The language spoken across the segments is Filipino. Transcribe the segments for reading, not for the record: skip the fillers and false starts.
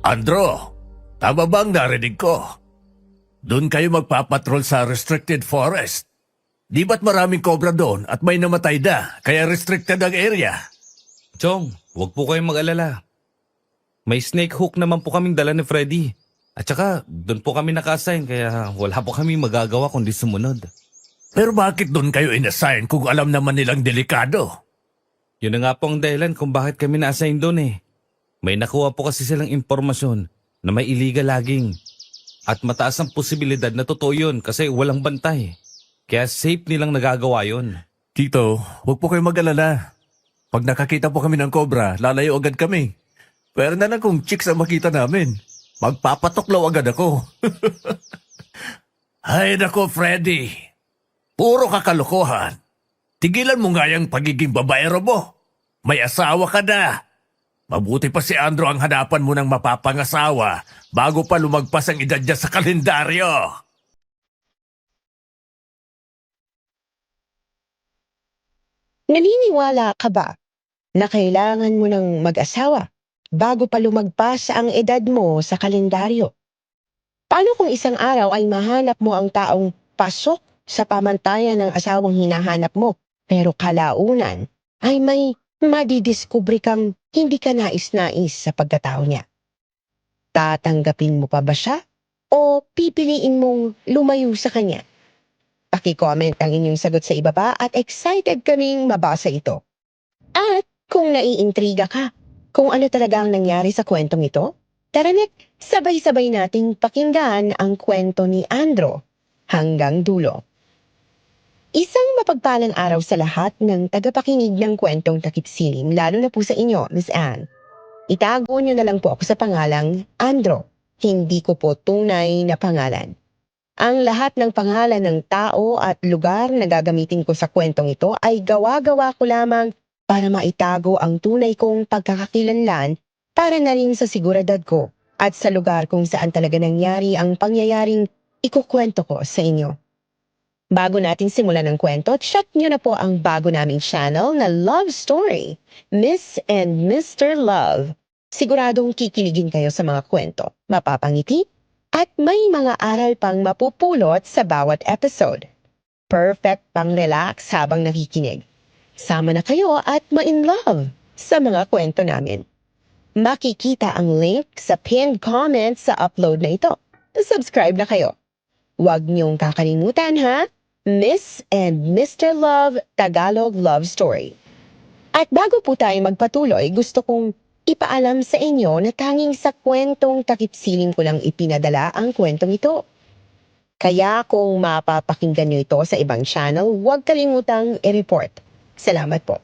Andro, tama ba ang narinig ko? Doon kayo magpapatrol sa restricted forest. Di ba't maraming cobra doon at may namatay na, kaya restricted ang area? Chong, huwag po kayong mag-alala. May snake hook naman po kaming dala ni Freddy. At saka, doon po kami naka-assign kaya wala po kami magagawa kundi sumunod. Pero bakit doon kayo inassign kung alam naman nilang delikado? Yun na nga po ang dahilan kung bakit kami na-assign doon eh. May nakuha po kasi silang impormasyon na may illegal logging. At mataas ang posibilidad na totoo yun kasi walang bantay. Kaya safe nilang nagagawa yun. Tito, huwag po kayong mag-alala. Pag nakakita po kami ng cobra, lalayo agad kami. Pero na lang kung chicks ang makita namin. Magpapatuklaw agad ako. Ay nako, Freddy. Puro kakalokohan. Tigilan mo nga yung pagiging babaero mo. May asawa ka na. Mabuti pa si Andro ang hanapan mo ng mapapangasawa bago pa lumagpas ang edad niya sa kalendaryo. Naniniwala ka ba na kailangan mo ng mag-asawa bago pa lumagpas ang edad mo sa kalendaryo? Paano kung isang araw ay mahanap mo ang taong pasok sa pamantayan ng asawang hinahanap mo, pero kalaunan ay may madidiskubre kang hindi ka nais-nais sa pagkatao niya? Tatanggapin mo pa ba siya o pipiliin mong lumayo sa kanya? Paki-comment ang inyong sagot sa ibaba at excited kaming mabasa ito. At kung naiintriga ka kung ano talaga ang nangyari sa kwentong ito, tara na, sabay-sabay nating pakinggan ang kwento ni Andro hanggang dulo. Isang mapagpalang araw sa lahat ng tagapakinig ng kwentong Takip Silim, lalo na po sa inyo, Miss Anne. Itago niyo na lang po ako sa pangalang Andro. Hindi ko po tunay na pangalan. Ang lahat ng pangalan ng tao at lugar na gagamitin ko sa kwentong ito ay gawa-gawa ko lamang para maitago ang tunay kong pagkakakilanlan para na rin sa siguridad ko at sa lugar kung saan talaga nangyari ang pangyayaring ikukwento ko sa inyo. Bago natin simulan ang kwento, check nyo na po ang bago naming channel na Love Story, Miss and Mr. Love. Siguradong kikiligin kayo sa mga kwento, mapapangiti, at may mga aral pang mapupulot sa bawat episode. Perfect pang relax habang nakikinig. Sama na kayo at ma-in love sa mga kwento namin. Makikita ang link sa pinned comment sa upload na ito. Subscribe na kayo. Huwag niyong kakalimutan ha, Miss and Mr. Love Tagalog Love Story. At bago po tayo magpatuloy, gusto kong ipaalam sa inyo na tanging sa kwentong Takip Silim ko lang ipinadala ang kwentong ito. Kaya kung mapapakinggan niyo ito sa ibang channel, huwag kalimutang i-report. Salamat po.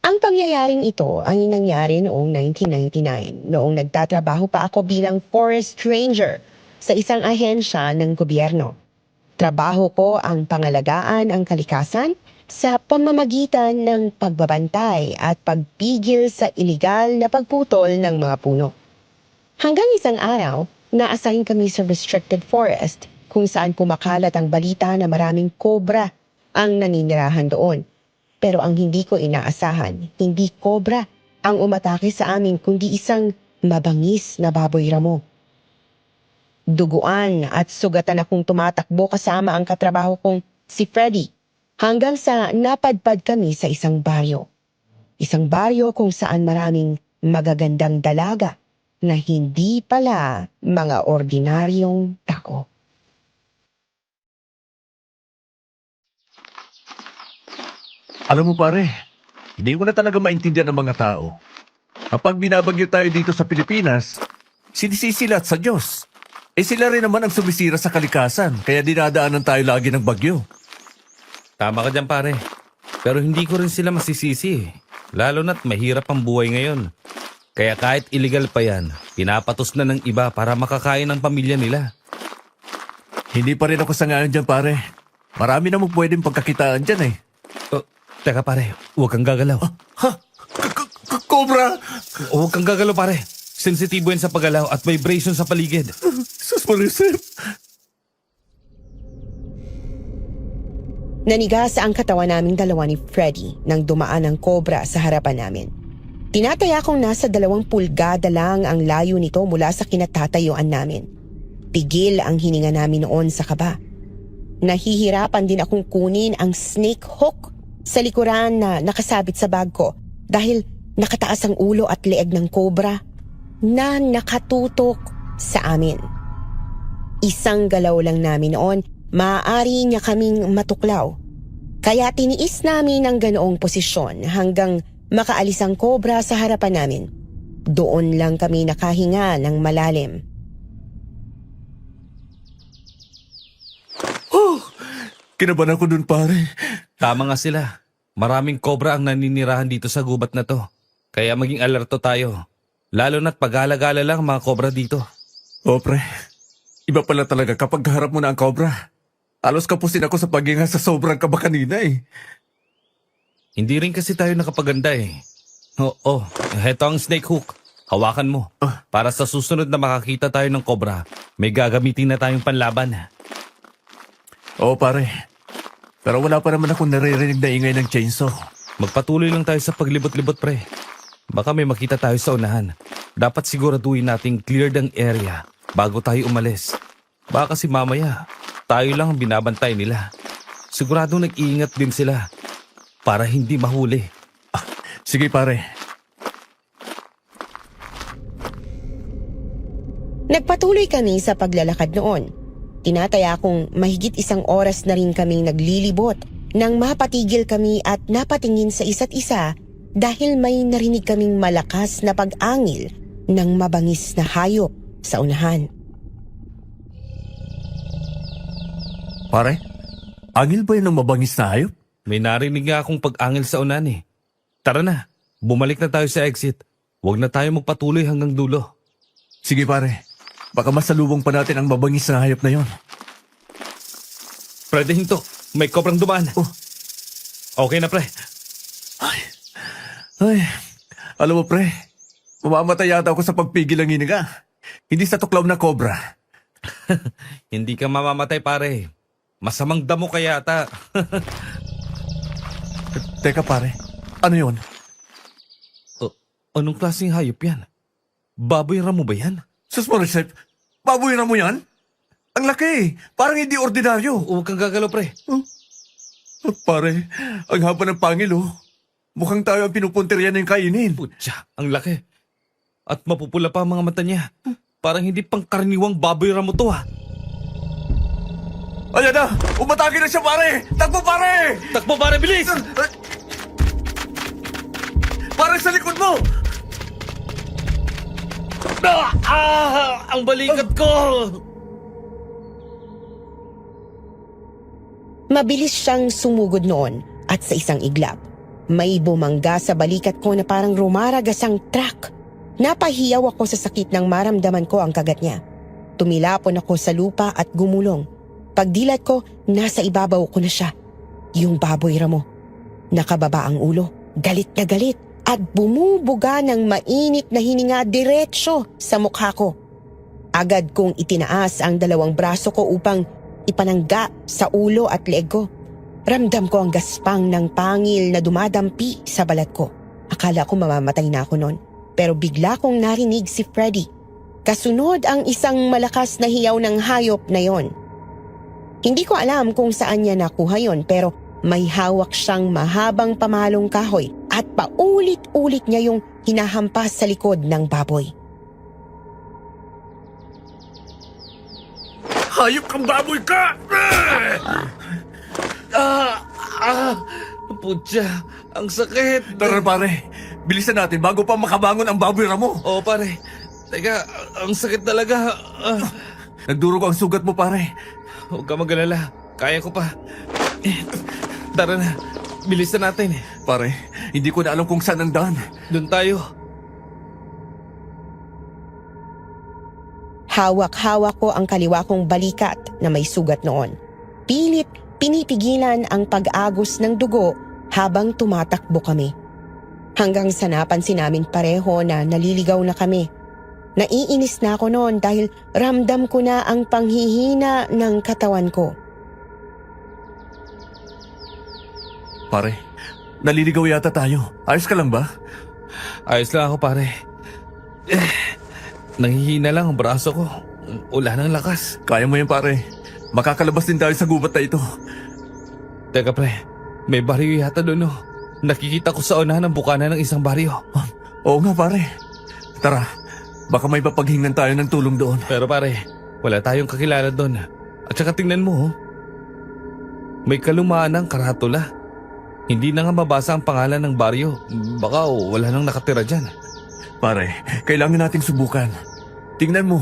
Ang pangyayaring ito ay nangyari noong 1999, noong nagtatrabaho pa ako bilang forest ranger sa isang ahensya ng gobyerno. Trabaho ko ang pangalagaan ang kalikasan sa pamamagitan ng pagbabantay at pagpigil sa iligal na pagputol ng mga puno. Hanggang isang araw, na-assign kami sa restricted forest kung saan kumakalat ang balita na maraming kobra ang naninirahan doon. Pero ang hindi ko inaasahan, hindi kobra ang umatake sa amin kundi isang mabangis na baboy ramo. Duguan at sugatan akong tumatakbo kasama ang katrabaho kong si Freddy hanggang sa napadpad kami sa isang baryo. Isang baryo kung saan maraming magagandang dalaga na hindi pala mga ordinaryong tao. Alam mo pare, hindi ko na talaga maintindihan ng mga tao. Kapag binabagyo tayo dito sa Pilipinas, sinisisilat sa Diyos. Sila rin naman ang sumisira sa kalikasan, kaya dinadaanan tayo lagi ng bagyo. Tama ka dyan pare. Pero hindi ko rin sila masisisi eh. Lalo na't mahirap ang buhay ngayon. Kaya kahit illegal pa yan, pinapatos na ng iba para makakain ng pamilya nila. Hindi pa rin ako sangayon dyan pare. Marami namang pwedeng pagkakitaan dyan eh. Teka pare, huwag kang gagalaw. Ha? Cobra! Huwag kang gagalaw pare. Sensitibo yan sa paggalaw at vibration sa paligid. Sus Marisep! Nanigas ang katawan naming dalawa ni Freddy nang dumaan ang kobra sa harapan namin. Tinataya kong nasa 2 pulgada lang ang layo nito mula sa kinatatayuan namin. Pigil ang hininga namin noon sa kaba. Nahihirapan din akong kunin ang snake hook sa likuran na nakasabit sa bag ko dahil nakataas ang ulo at leeg ng cobra na nakatutok sa amin. Isang galaw lang namin noon, maaari niya kaming matuklaw. Kaya tiniis namin ang ganoong posisyon hanggang makaalis ang cobra sa harapan namin. Doon lang kami nakahinga ng malalim. Kinabahan ako dun, pare. Tama nga sila. Maraming cobra ang naninirahan dito sa gubat na to. Kaya maging alerto tayo. Lalo na't pag-alagala lang ang mga cobra dito. O, pre. Iba pala talaga kapag harap mo na ang cobra. Alos kapusin ako sa paghinga sa sobrang kaba kanina eh. Hindi rin kasi tayo nakapaganda eh. Oo, heto ang snake hook. Hawakan mo. Para sa susunod na makakita tayo ng cobra, may gagamitin na tayong panlaban. Oo, pare. Pero wala pa naman akong naririnig na ingay ng chainsaw. Magpatuloy lang tayo sa paglibot-libot, pre. Baka may makita tayo sa unahan. Dapat siguraduhin nating cleared ang area bago tayo umalis. Baka kasi mamaya, tayo lang ang binabantay nila. Siguradong nag-iingat din sila para hindi mahuli. Sige, pare. Nagpatuloy kami sa paglalakad noon. Tinataya kong mahigit 1 oras na rin kaming naglilibot nang mapatigil kami at napatingin sa isa't isa dahil may narinig kaming malakas na pag-angil ng mabangis na hayop sa unahan. Pare, angil ba yun ng mabangis na hayop? May narinig nga akong pag-angil sa unan eh. Tara na, bumalik na tayo sa exit. Huwag na tayo magpatuloy hanggang dulo. Sige, pare. Baka masalubong pa natin ang mabangis na hayop na yon. Pwede hinto, may kobrang dumaan. Oh. Okay na, pre. Ay, alam mo, pre, mamamatay yata ako sa pagpigil ng hininga. Hindi sa tuklaw na cobra. Hindi ka mamamatay, pare. Masamang damo ka yata. Teka, pare. Ano yon? Anong klaseng hayop yan? Baboy ramo ba yan? Sus Morissette, baboy na mo yan? Ang laki, parang hindi ordinaryo. Huwag kang gagalaw, pre. Pare, ang haba ng pangil, oh. Mukhang tayo ang pinupunterian ng kainin. Putya, ang laki. At mapupula pa ang mga mata niya. Parang hindi pangkaraniwang baboy ramo to, ha. Ayan na! Umatake na siya, pare! Takbo, pare! Takbo, pare, bilis! Pare, sa likod mo! Ang balikat ko! Mabilis siyang sumugod noon at sa isang iglap, may bumangga sa balikat ko na parang rumaragas ang truck. Napahiyaw ako sa sakit nang maramdaman ko ang kagat niya. Tumilapon ako sa lupa at gumulong. Pagdilat ko, nasa ibabaw ko na siya. Yung baboy ramo. Nakababa ang ulo, galit na galit, at bumubuga ng mainit na hininga diretsyo sa mukha ko. Agad kong itinaas ang 2 braso ko upang ipanangga sa ulo at leeg ko. Ramdam ko ang gaspang ng pangil na dumadampi sa balat ko. Akala ko mamamatay na ako noon. Pero bigla kong narinig si Freddy. Kasunod ang isang malakas na hiyaw ng hayop na yon. Hindi ko alam kung saan niya nakuha yon, pero may hawak siyang mahabang pamalong kahoy at paulit-ulit niya yung hinahampas sa likod ng baboy. Hayop kang baboy ka! Putya, ang sakit. Tara, pare. Bilisan natin bago pa makabangon ang baboy ramo. Oo, pare. Teka, ang sakit talaga. Nagdurog ang sugat mo, pare. Huwag ka mag-alala. Kaya ko pa. Tara na. Bilisan natin. Pare, hindi ko na alam kung saan ang daan. Doon tayo. Hawak-hawak ko ang kaliwa kong balikat na may sugat noon. Pilit pinipigilan ang pag-agos ng dugo habang tumatakbo kami. Hanggang sa napansin namin pareho na naliligaw na kami. Naiinis na ako noon dahil ramdam ko na ang panghihina ng katawan ko. Pare, naliligaw yata tayo. Ayos ka lang ba? Ayos lang ako, pare. Nanghihina lang ang braso ko. Wala nang lakas. Kaya mo yan, pare. Makakalabas din tayo sa gubat na ito. Teka, pre. May baryo yata doon, oh. Nakikita ko sa unahan ng bukana ng isang baryo. Oo nga, pare. Tara, baka may papaghingan tayo ng tulong doon. Pero pare, wala tayong kakilala doon. At saka tingnan mo, oh. May kalumaan ng karatula. Hindi na nga mabasa ang pangalan ng baryo. Baka wala nang nakatira dyan. Pare, kailangan nating subukan. Tingnan mo,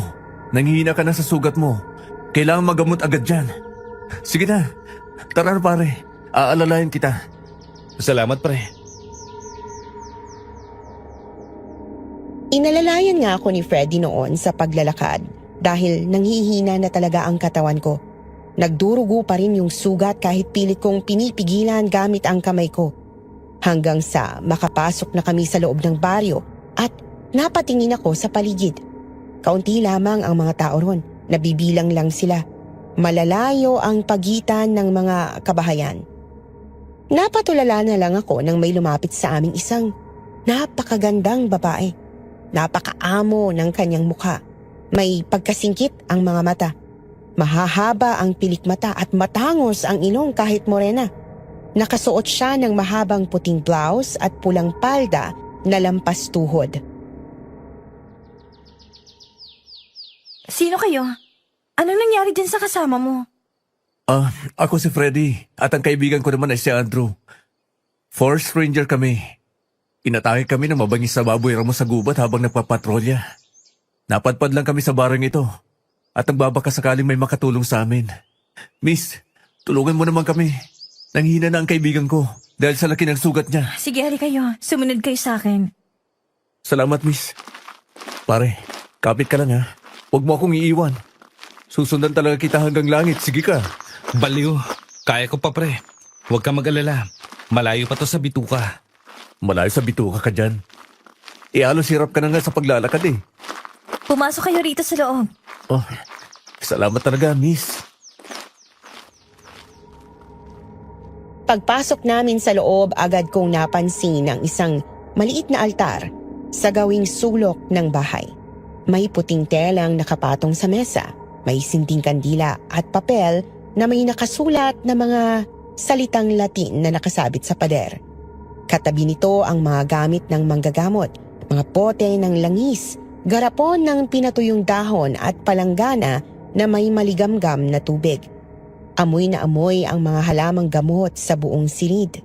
nanghihina ka na sa sugat mo. Kailangan magamot agad dyan. Sige na, tara na pare. Aalalayan kita. Salamat, pre. Inalalayan nga ako ni Freddy noon sa paglalakad dahil nanghihina na talaga ang katawan ko. Nagdurugo pa rin yung sugat kahit pilit kong pinipigilan gamit ang kamay ko. Hanggang sa makapasok na kami sa loob ng baryo at napatingin ako sa paligid. Kaunti lamang ang mga tao ron, nabibilang lang sila. Malalayo ang pagitan ng mga kabahayan. Napatulala na lang ako nang may lumapit sa aming isang napakagandang babae. Napakaamo ng kanyang mukha. May pagkasingkit ang mga mata. Mahahaba ang pilik mata at matangos ang ilong kahit morena. Nakasuot siya ng mahabang puting blouse at pulang palda na lampas tuhod. Sino kayo? Anong nangyari dyan sa kasama mo? Ako si Freddy at ang kaibigan ko naman ay si Andrew. Four stranger kami. Inatake kami ng mabangis na baboy ramo sa gubat habang nagpapatrolya. Napadpad lang kami sa barang ito at nagbabaka sakaling may makatulong sa amin. Miss, tulungan mo naman kami. Nanghina na ang kaibigan ko dahil sa laki ng sugat niya. Sige, hali kayo. Sumunod kayo sa akin. Salamat, miss. Pare, kapit ka lang ha. Huwag mo akong iiwan. Susundan talaga kita hanggang langit. Sige ka. Baliw. Kaya ko pa, pre. Huwag ka mag-alala. Malayo pa to sa bituka. Malayo sa bituka ka dyan. Halos hirap ka na nga sa paglalakad eh. Pumasok kayo rito sa loob. Oh, salamat talaga, miss. Pagpasok namin sa loob, agad kong napansin ang isang maliit na altar sa gawing sulok ng bahay. May puting telang nakapatong sa mesa, may sinting kandila at papel na may nakasulat na mga salitang Latin na nakasabit sa pader. Katabi nito ang mga gamit ng manggagamot, mga pote ng langis, garapon ng pinatuyong dahon at palanggana na may maligamgam na tubig. Amoy na amoy ang mga halamang gamot sa buong silid.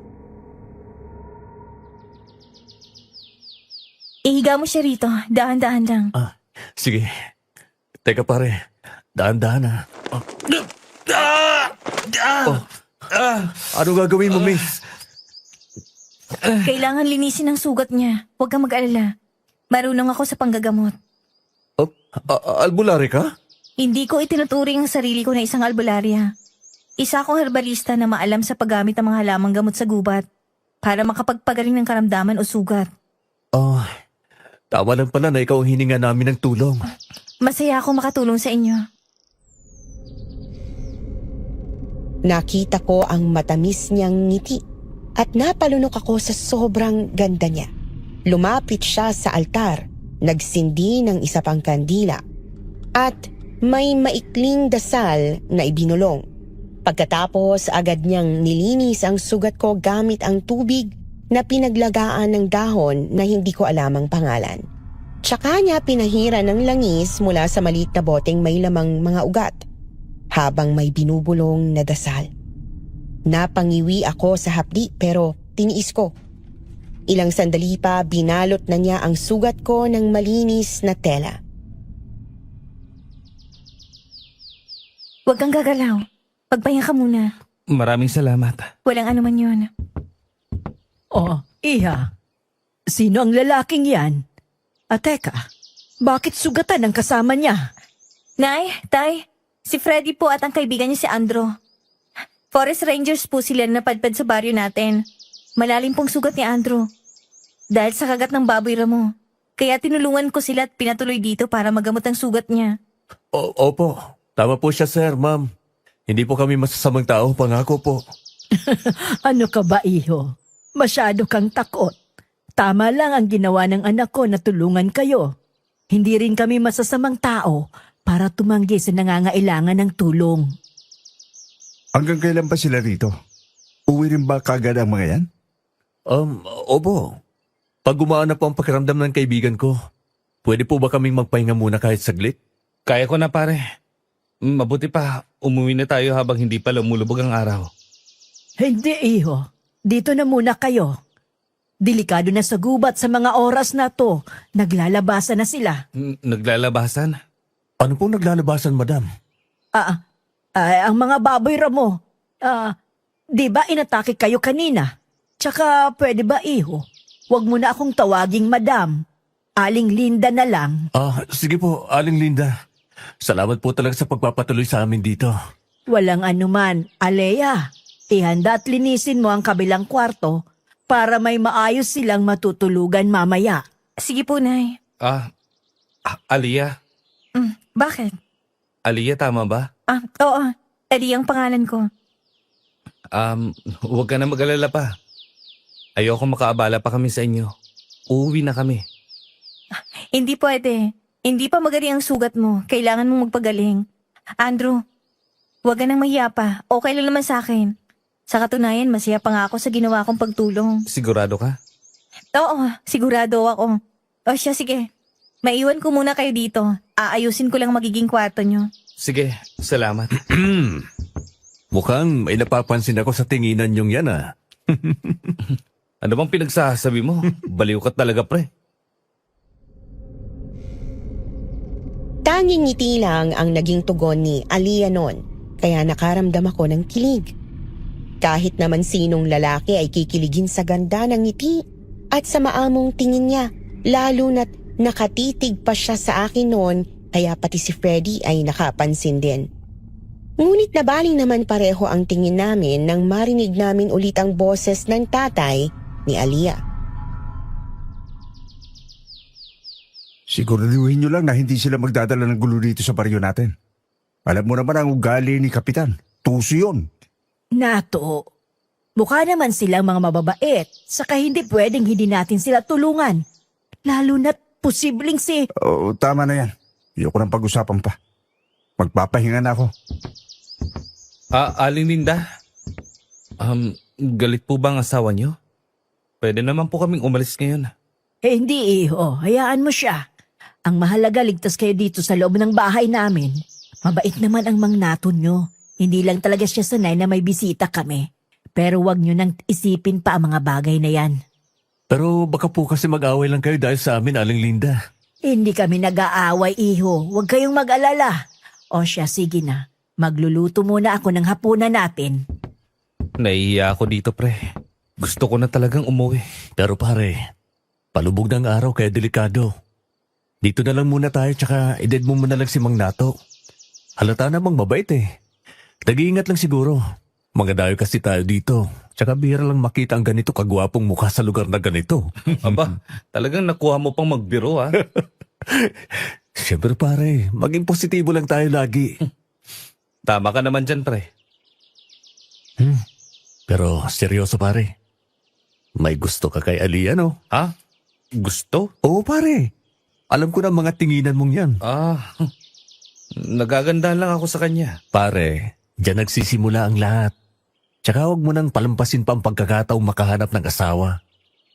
Ihiga mo siya rito. Dahan-dahan lang. Sige. Teka pare, dahan-dahan ha. Ano gagawin mo, miss? Kailangan linisin ang sugat niya. Huwag kang mag-alala. Marunong ako sa panggagamot. Albularyo ka? Hindi ko itinuturing ang sarili ko na isang albularya. Isa akong herbalista na maalam sa paggamit ng mga halamang gamot sa gubat para makapagpagaling ng karamdaman o sugat. Tama lang pala na ikaw ang hininga namin ng tulong. Masaya akong makatulong sa inyo. Nakita ko ang matamis niyang ngiti at napalunok ako sa sobrang ganda niya. Lumapit siya sa altar, nagsindi ng isa pang kandila at may maikling dasal na ibinulong. Pagkatapos agad niyang nilinis ang sugat ko gamit ang tubig na pinaglagaan ng dahon na hindi ko alam ang pangalan. Tsaka niya pinahira ng langis mula sa maliit na boteng may lamang mga ugat habang may binubulong na dasal. Napangiwi ako sa hapdi pero tiniis ko. Ilang sandali pa binalot na niya ang sugat ko ng malinis na tela. Huwag kang gagalaw. Pagpahinga ka muna. Maraming salamat. Walang anuman yun. Oh, Iha. Sino ang lalaking yan? Teka, bakit sugatan ang kasama niya? Nay, Tay, si Freddy po at ang kaibigan niya si Andrew. Forest Rangers po sila na napadpad sa baryo natin. Malalim pong sugat ni Andrew. Dahil sa kagat ng baboy ramo. Kaya tinulungan ko sila at pinatuloy dito para magamot ang sugat niya. Opo, tama po siya sir, ma'am. Hindi po kami masasamang tao, pangako po. Ano ka ba, Iho? Masyado kang takot. Tama lang ang ginawa ng anak ko na tulungan kayo. Hindi rin kami masasamang tao para tumanggi sa nangangailangan ng tulong. Hanggang kailan ba sila rito? Uwi rin ba kagad ang mga yan? Opo. Pag gumaan na po ang pakiramdam ng kaibigan ko, pwede po ba kaming magpahinga muna kahit saglit? Kaya ko na pare. Mabuti pa, umuwi na tayo habang hindi pa lumulubog ang araw. Hindi, iho. Dito na muna kayo. Delikado na sa gubat sa mga oras na to. Naglalabasan na sila. Naglalabasan? Ano pong naglalabasan, madam? Ang mga baboy ramo. Di ba inatake kayo kanina? Tsaka pwede ba, iho? Huwag mo na akong tawaging madam. Aling Linda na lang. Sige po, Aling Linda. Salamat po talaga sa pagpapatuloy sa amin dito. Walang anuman. Alea, ihanda at linisin mo ang kabilang kwarto para may maayos silang matutulugan mamaya. Sige po, Nay. Aliyah. Bakit? Aliyah, tama ba? Oo. Eddie ang pangalan ko. Huwag ka na mag-alala pa. Ayoko makaabala pa kami sa inyo. Uuwi na kami. Hindi pwede. Hindi pa magaling ang sugat mo. Kailangan mong magpagaling. Andrew, huwag ka nang mahiya pa. Okay lang naman sa akin. Sa katunayan, masaya pa nga ako sa ginawa kong pagtulong. Sigurado ka? Oo, sigurado ako. O siya, sige. Maiwan ko muna kayo dito. Aayusin ko lang magiging kwarto nyo. Sige, salamat. Mukhang may napapansin ako sa tinginan niyong yan Ano bang pinagsasabi mo? Baliw ka talaga, pre. Tanging ngiti lang ang naging tugon ni Aliyah noon, kaya nakaramdam ako ng kilig. Kahit naman sinong lalaki ay kikiligin sa ganda ng ngiti at sa maamong tingin niya, lalo na't nakatitig pa siya sa akin noon, kaya pati si Freddy ay nakapansin din. Ngunit nabaling naman pareho ang tingin namin nang marinig namin ulit ang boses ng tatay ni Aliyah. Siguraduhin nyo lang na hindi sila magdadala ng gulo dito sa baryo natin. Alam mo naman ang ugali ni Kapitan. Tuso yun. Nato, mukha naman silang mga mababait, saka hindi pwedeng hindi natin sila tulungan. Lalo na't posibleng si... Oo, tama na yan. Ayoko nang pag-usapan pa. Magpapahinga na ako. Aling Linda. Galit po ba ang asawa niyo? Pwede naman po kaming umalis ngayon. Hindi, iho. Hayaan mo siya. Ang mahalaga, ligtas kayo dito sa loob ng bahay namin. Mabait naman ang mangnaton nyo. Hindi lang talaga siya sanay na may bisita kami. Pero wag nyo nang isipin pa ang mga bagay na yan. Pero baka po kasi mag-away lang kayo dahil sa amin, Aling Linda. Hindi kami nag-aaway, iho. Huwag kayong mag-alala. O siya, sige na. Magluluto muna ako ng hapunan natin. Naiiya ako dito, pre. Gusto ko na talagang umuwi. Pero pare, palubog ng araw kaya delikado. Dito na lang muna tayo tsaka edad mo muna lang si Mang Nato. Halata namang mabait Nag-iingat lang siguro. Mga dayo kasi tayo dito. Tsaka bihira lang makita ang ganito kagwapong mukha sa lugar na ganito. Aba, talagang nakuha mo pang magbiro, ha? Siyempre pare, maging positibo lang tayo lagi. Tama ka naman dyan, pre. Pero seryoso pare, may gusto ka kay Aliyah, no? Ha? Gusto? Oo pare, alam ko na mga tinginan mong yan. Nagaganda lang ako sa kanya. Pare, diyan nagsisimula ang lahat. Tsaka huwag mo nang palampasin pa ang pagkakataong makahanap ng asawa.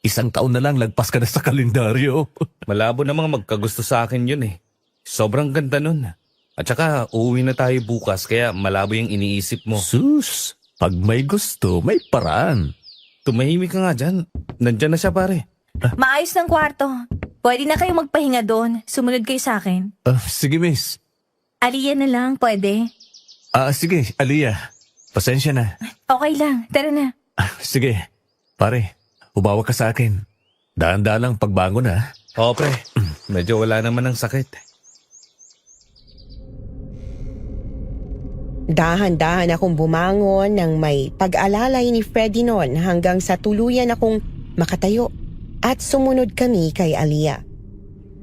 1 taon na lang lagpas ka na sa kalendaryo. Malabo namang magkagusto sa akin yun eh. Sobrang ganda nun. At saka uuwi na tayo bukas kaya malabo yung iniisip mo. Sus, pag may gusto, may paraan. Tumahimik ka nga dyan. Nandyan na siya, pare. Maayos ng kwarto. Pwede na kayo magpahinga doon. Sumunod kayo sa akin. Sige miss. Aliyah na lang, pwede? Sige, Aliyah. Pasensya na. Okay lang, tara na. Sige, pare, ubawa ka sa akin. Daan-daan lang pagbangon ha. Oo, pre. Medyo wala naman ng sakit. Dahan-dahan akong bumangon nang may pag-alalay ni Freddy noon hanggang sa tuluyan akong makatayo at sumunod kami kay Aliyah.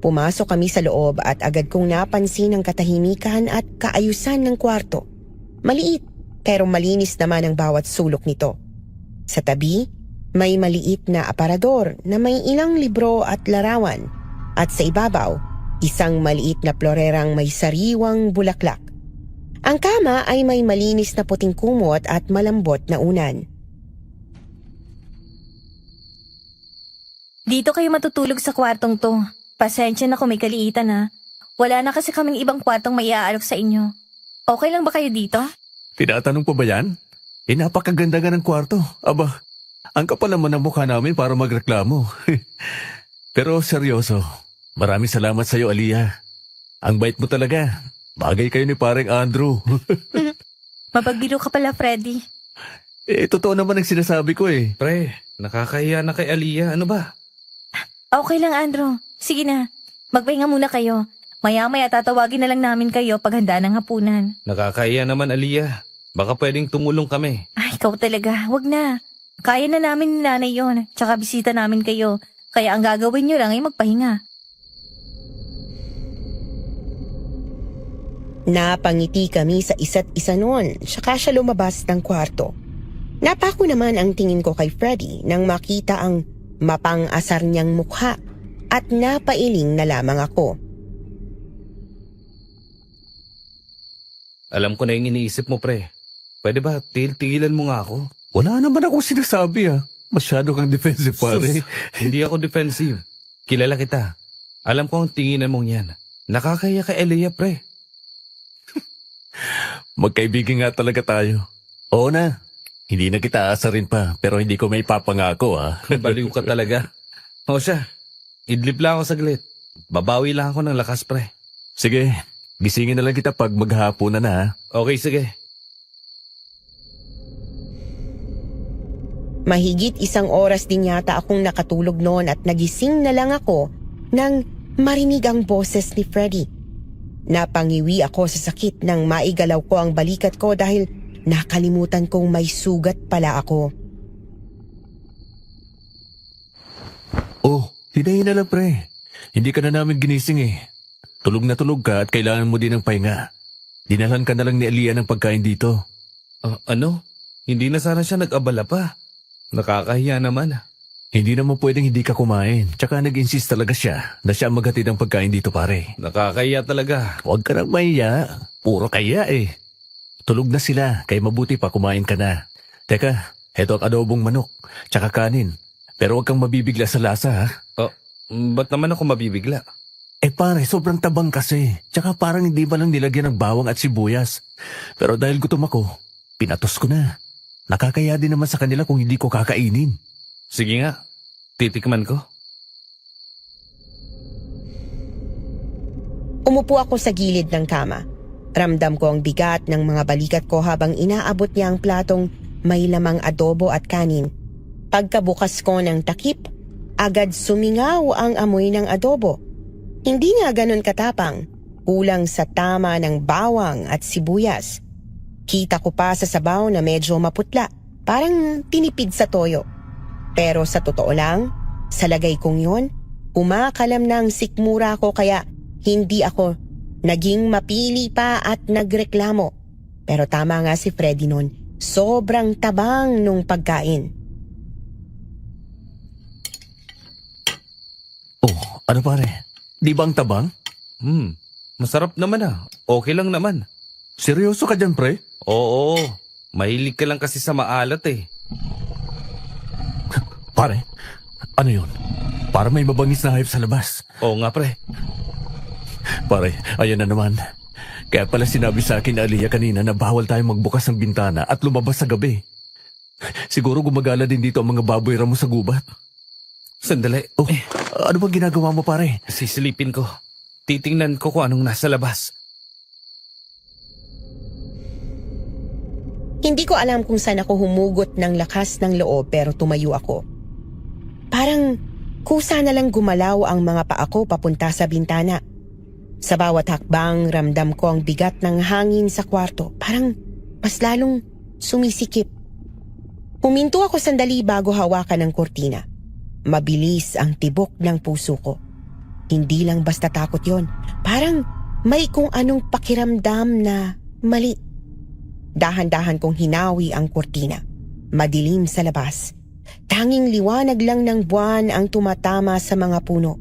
Pumasok kami sa loob at agad kong napansin ang katahimikan at kaayusan ng kwarto. Maliit pero malinis naman ang bawat sulok nito. Sa tabi, May maliit na aparador na may ilang libro at larawan at sa ibabaw, isang maliit na florerang may sariwang bulaklak. Ang kama ay may malinis na puting kumot at malambot na unan. Dito kayo matutulog sa kwartong to. Pasensya na kung may kaliitan ha. Wala na kasi kaming ibang kwartong maiaalok sa inyo. Okay lang ba kayo dito? Tinatanong pa ba yan? Napakaganda nga ng kwarto. Aba, ang kapal naman ng mukha namin para magreklamo. Pero seryoso, maraming salamat sa'yo, Aliyah. Ang bait mo talaga. Bagay kayo ni pareng Andrew. Mapagbiro ka pala, Freddy. Totoo naman ang sinasabi ko eh. Pre, nakakahiya na kay Aliyah. Ano ba? Okay lang, Andrew. Sige na. Magpahinga muna kayo. Maya-maya tatawagin na lang namin kayo pag handa ng hapunan. Nakakahiya naman, Aliyah. Baka pwedeng tumulong kami. Ay, ikaw talaga. Wag na. Kaya na namin ni nanay yun. Tsaka bisita namin kayo. Kaya ang gagawin nyo lang ay magpahinga. Napangiti kami sa isa't isa noon, saka siya lumabas ng kwarto. Napako naman ang tingin ko kay Freddy nang makita ang mapang-asar niyang mukha at napailing na lamang ako. Alam ko na yung iniisip mo, pre. Pwede ba tigilan mo nga ako? Wala naman akong sinasabi Masyado kang defensive pare. Sus, hindi ako defensive. Kilala kita. Alam ko ang tinginan mong yan. Nakakahiya kay Aliyah, pre. Magkaibigan nga talaga tayo. Oo na. Hindi na kita aasarin pa, pero hindi ko may papangako Baliw ka talaga. O siya, idlip lang ako saglit. Babawi lang ako ng lakas, pre. Sige, gisingin na lang kita pag maghapon na. Okay, sige. Mahigit 1 oras din yata akong nakatulog noon at nagising na lang ako nang marinig ang boses ni Freddy. Napangiwi ako sa sakit nang maigalaw ko ang balikat ko dahil nakalimutan kong may sugat pala ako. Oh, hinahin na lang pre. Hindi ka na namin ginising Tulog na tulog ka at kailangan mo din ng pahinga. Dinalan ka na lang ni Aliyah ng pagkain dito. Ano? Hindi na sana siya nag-abala pa. Nakakahiya naman. Hindi naman pwedeng hindi ka kumain. Tsaka nag-insist talaga siya na siya ang maghatid ng pagkain dito pare. Nakakahiya talaga. Huwag ka nang mahiya. Puro kaya Tulog na sila, kaya mabuti pa kumain ka na. Teka, heto ang adobong manok, tsaka kanin. Pero huwag kang mabibigla sa lasa Ba't naman ako mabibigla? Pare, sobrang tabang kasi. Tsaka parang hindi ba lang nilagyan ng bawang at sibuyas. Pero dahil gutom ako, pinatos ko na. Nakakaya din naman sa kanila kung hindi ko kakainin. Sige nga, titikman ko. Umupo ako sa gilid ng kama. Ramdam ko ang bigat ng mga balikat ko habang inaabot niya ang platong may lamang adobo at kanin. Pagkabukas ko ng takip, agad sumingaw ang amoy ng adobo. Hindi nga ganon katapang, kulang sa tama ng bawang at sibuyas. Kita ko pa sa sabaw na medyo maputla, parang tinipid sa toyo. Pero sa totoo lang, sa lagay kong yon, umakalam ng sikmura ko kaya hindi ako naging mapili pa at nagreklamo. Pero tama nga si Freddy nun, sobrang tabang nung pagkain. Oh, ano pare? Di ba ang tabang? Masarap naman Okay lang naman. Seryoso ka dyan pre? Oo, mahilig ka lang kasi sa maalat Pare, ano yun? Para may mabangis na hayop sa labas. Oo nga, pre. Pare, ayan na naman. Kaya pala sinabi sa akin ni Aliyah kanina na bawal tayong magbukas ng bintana at lumabas sa gabi. Siguro gumagala din dito ang mga baboy ramo sa gubat. Sandali. Oh, ano bang ginagawa mo pare? Sisilipin ko. Titingnan ko kung anong nasa labas. Hindi ko alam kung saan ako humugot ng lakas ng loob pero tumayo ako. Parang kusa na lang gumalaw ang mga paa ko papunta sa bintana. Sa bawat hakbang ramdam ko ang bigat ng hangin sa kwarto. Parang mas lalong sumisikip. Huminto ako sandali bago hawakan ng kurtina. Mabilis ang tibok ng puso ko. Hindi lang basta takot yon. Parang may kung anong pakiramdam na mali. Dahan-dahan kong hinawi ang kurtina. Madilim sa labas. tanging liwanag lang ng buwan ang tumatama sa mga puno.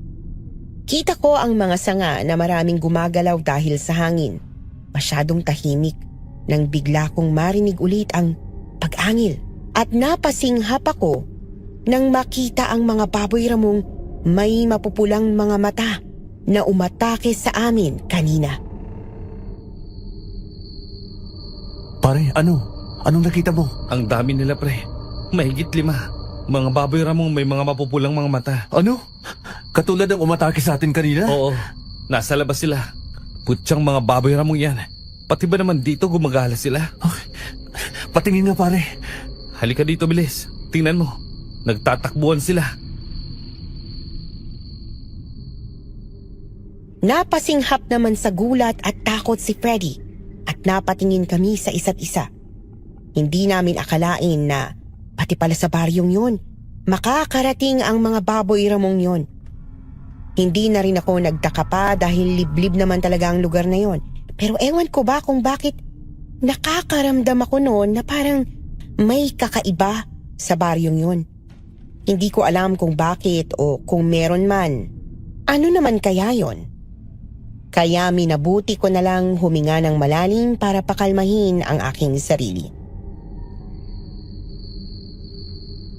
Kita ko ang mga sanga na maraming gumagalaw dahil sa hangin. Masyadong tahimik nang bigla kong marinig ulit ang pag-angil at napasinghap ako nang makita ang mga baboy ramong may mapupulang mga mata na umatake sa amin kanina. Pare, ano? Anong nakita mo? Ang dami nila, pre. Mahigit 5. Mga baboy ramong may mga mapupulang mga mata. Ano? Katulad ng umatake sa atin kanina? Oo, nasa labas sila. Putyang mga baboy ramong yan. Pati ba naman dito gumagala sila? Patingin nga pare. Halika dito, bilis. Tingnan mo. Nagtatakbuhan sila. Napasinghap naman sa gulat at takot si Freddy at napatingin kami sa isa't isa. Hindi namin akalain na pati pala sa baryong yun, makakarating ang mga baboy ramong yun. Hindi na rin ako nagtaka pa dahil liblib naman talaga ang lugar na yon. Pero ewan ko ba kung bakit nakakaramdam ako noon na parang may kakaiba sa baryong yun. Hindi ko alam kung bakit o kung meron man. Ano naman kaya yon? Kaya minabuti ko na lang huminga ng malalim para pakalmahin ang aking sarili.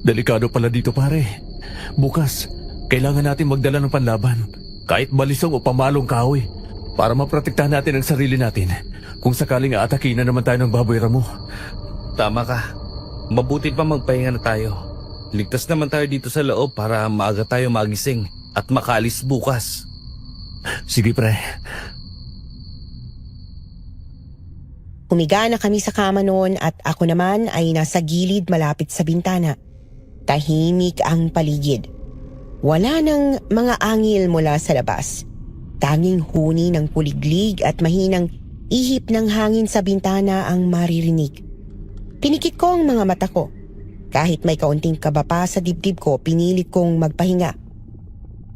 Delikado pala dito pare. Bukas, kailangan natin magdala ng panlaban. Kahit balisong o pamalong kahoy. Para maprotektahan natin ang sarili natin. Kung sakaling aatakin na naman tayo ng baboy ramo. Tama ka. Mabuti pa magpahinga na tayo. Ligtas naman tayo dito sa loob para maaga tayo magising at makaalis bukas. Sige pre. Humiga na kami sa kama noon at ako naman ay nasa gilid malapit sa bintana. Tahimik ang paligid. Wala nang mga angil mula sa labas. Tanging huni ng kuliglig at mahinang ihip ng hangin sa bintana ang maririnig. Pinikit ko ang mga mata ko. Kahit may kaunting kaba pa sa dibdib ko, pinilit kong magpahinga.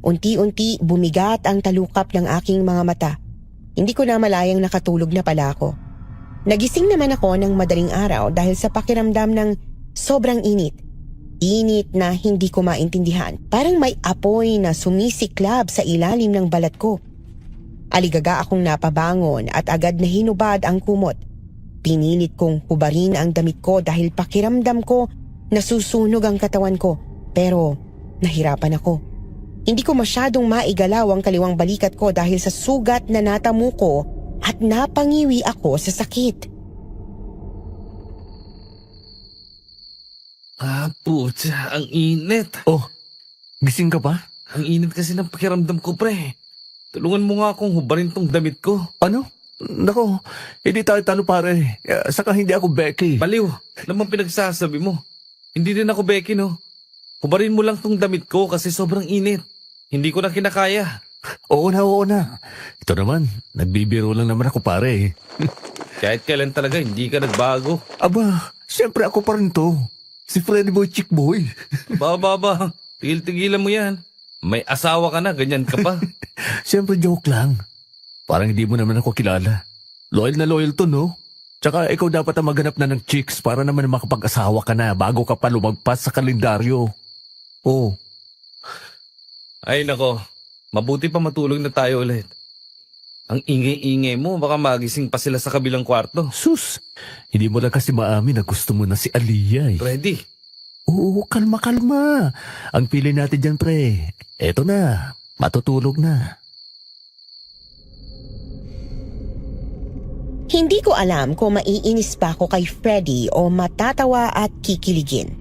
Unti-unti bumigat ang talukap ng aking mga mata. Hindi ko na malayang nakatulog na pala ako. Nagising naman ako ng madaling araw dahil sa pakiramdam ng sobrang init. Init na hindi ko maintindihan. Parang may apoy na sumisiklab sa ilalim ng balat ko. Aligaga akong napabangon at agad na hinubad ang kumot. Pinilit kong hubarin ang damit ko dahil pakiramdam ko nasusunog ang katawan ko. Pero nahirapan ako. Hindi ko masyadong maigalaw ang kaliwang balikat ko dahil sa sugat na natamo ko at napangiwi ako sa sakit. Putya, ang init. Oh, gising ka pa? Ang init kasi ng pakiramdam ko, pre. Tulungan mo nga akong hubarin tong damit ko. Ano? Nako, hindi tayo talo pare. Saka hindi ako Becky. Baliw, naman pinagsasabi mo. Hindi din ako Becky, no? Hubarin mo lang tong damit ko kasi sobrang init. Hindi ko na kinakaya. Oo na. Ito naman, nagbibiro lang naman ako pare. Kahit kailan talaga, hindi ka nagbago. Aba, siyempre ako pa rin to. Si Freddy Boy Chick Boy. Baba, tigil-tigilan mo yan. May asawa ka na, ganyan ka pa. Siyempre joke lang. Parang hindi mo naman ako kilala. Loyal na loyal to, no? Tsaka ikaw dapat ang maghanap na ng chicks para naman makapag-asawa ka na bago ka pa lumagpas sa kalendaryo. Oh. Ay nako, mabuti pa matulog na tayo ulit. Ang ingay-ingay mo, baka magising pa sila sa kabilang kwarto. Sus, hindi mo lang kasi maamin na gusto mo na si Aliyah eh. Ready? Oo, kalma. Ang pili natin dyan, pre. Eto na, matutulog na. Hindi ko alam kung maiinis pa ako kay Freddy o matatawa at kikiligin.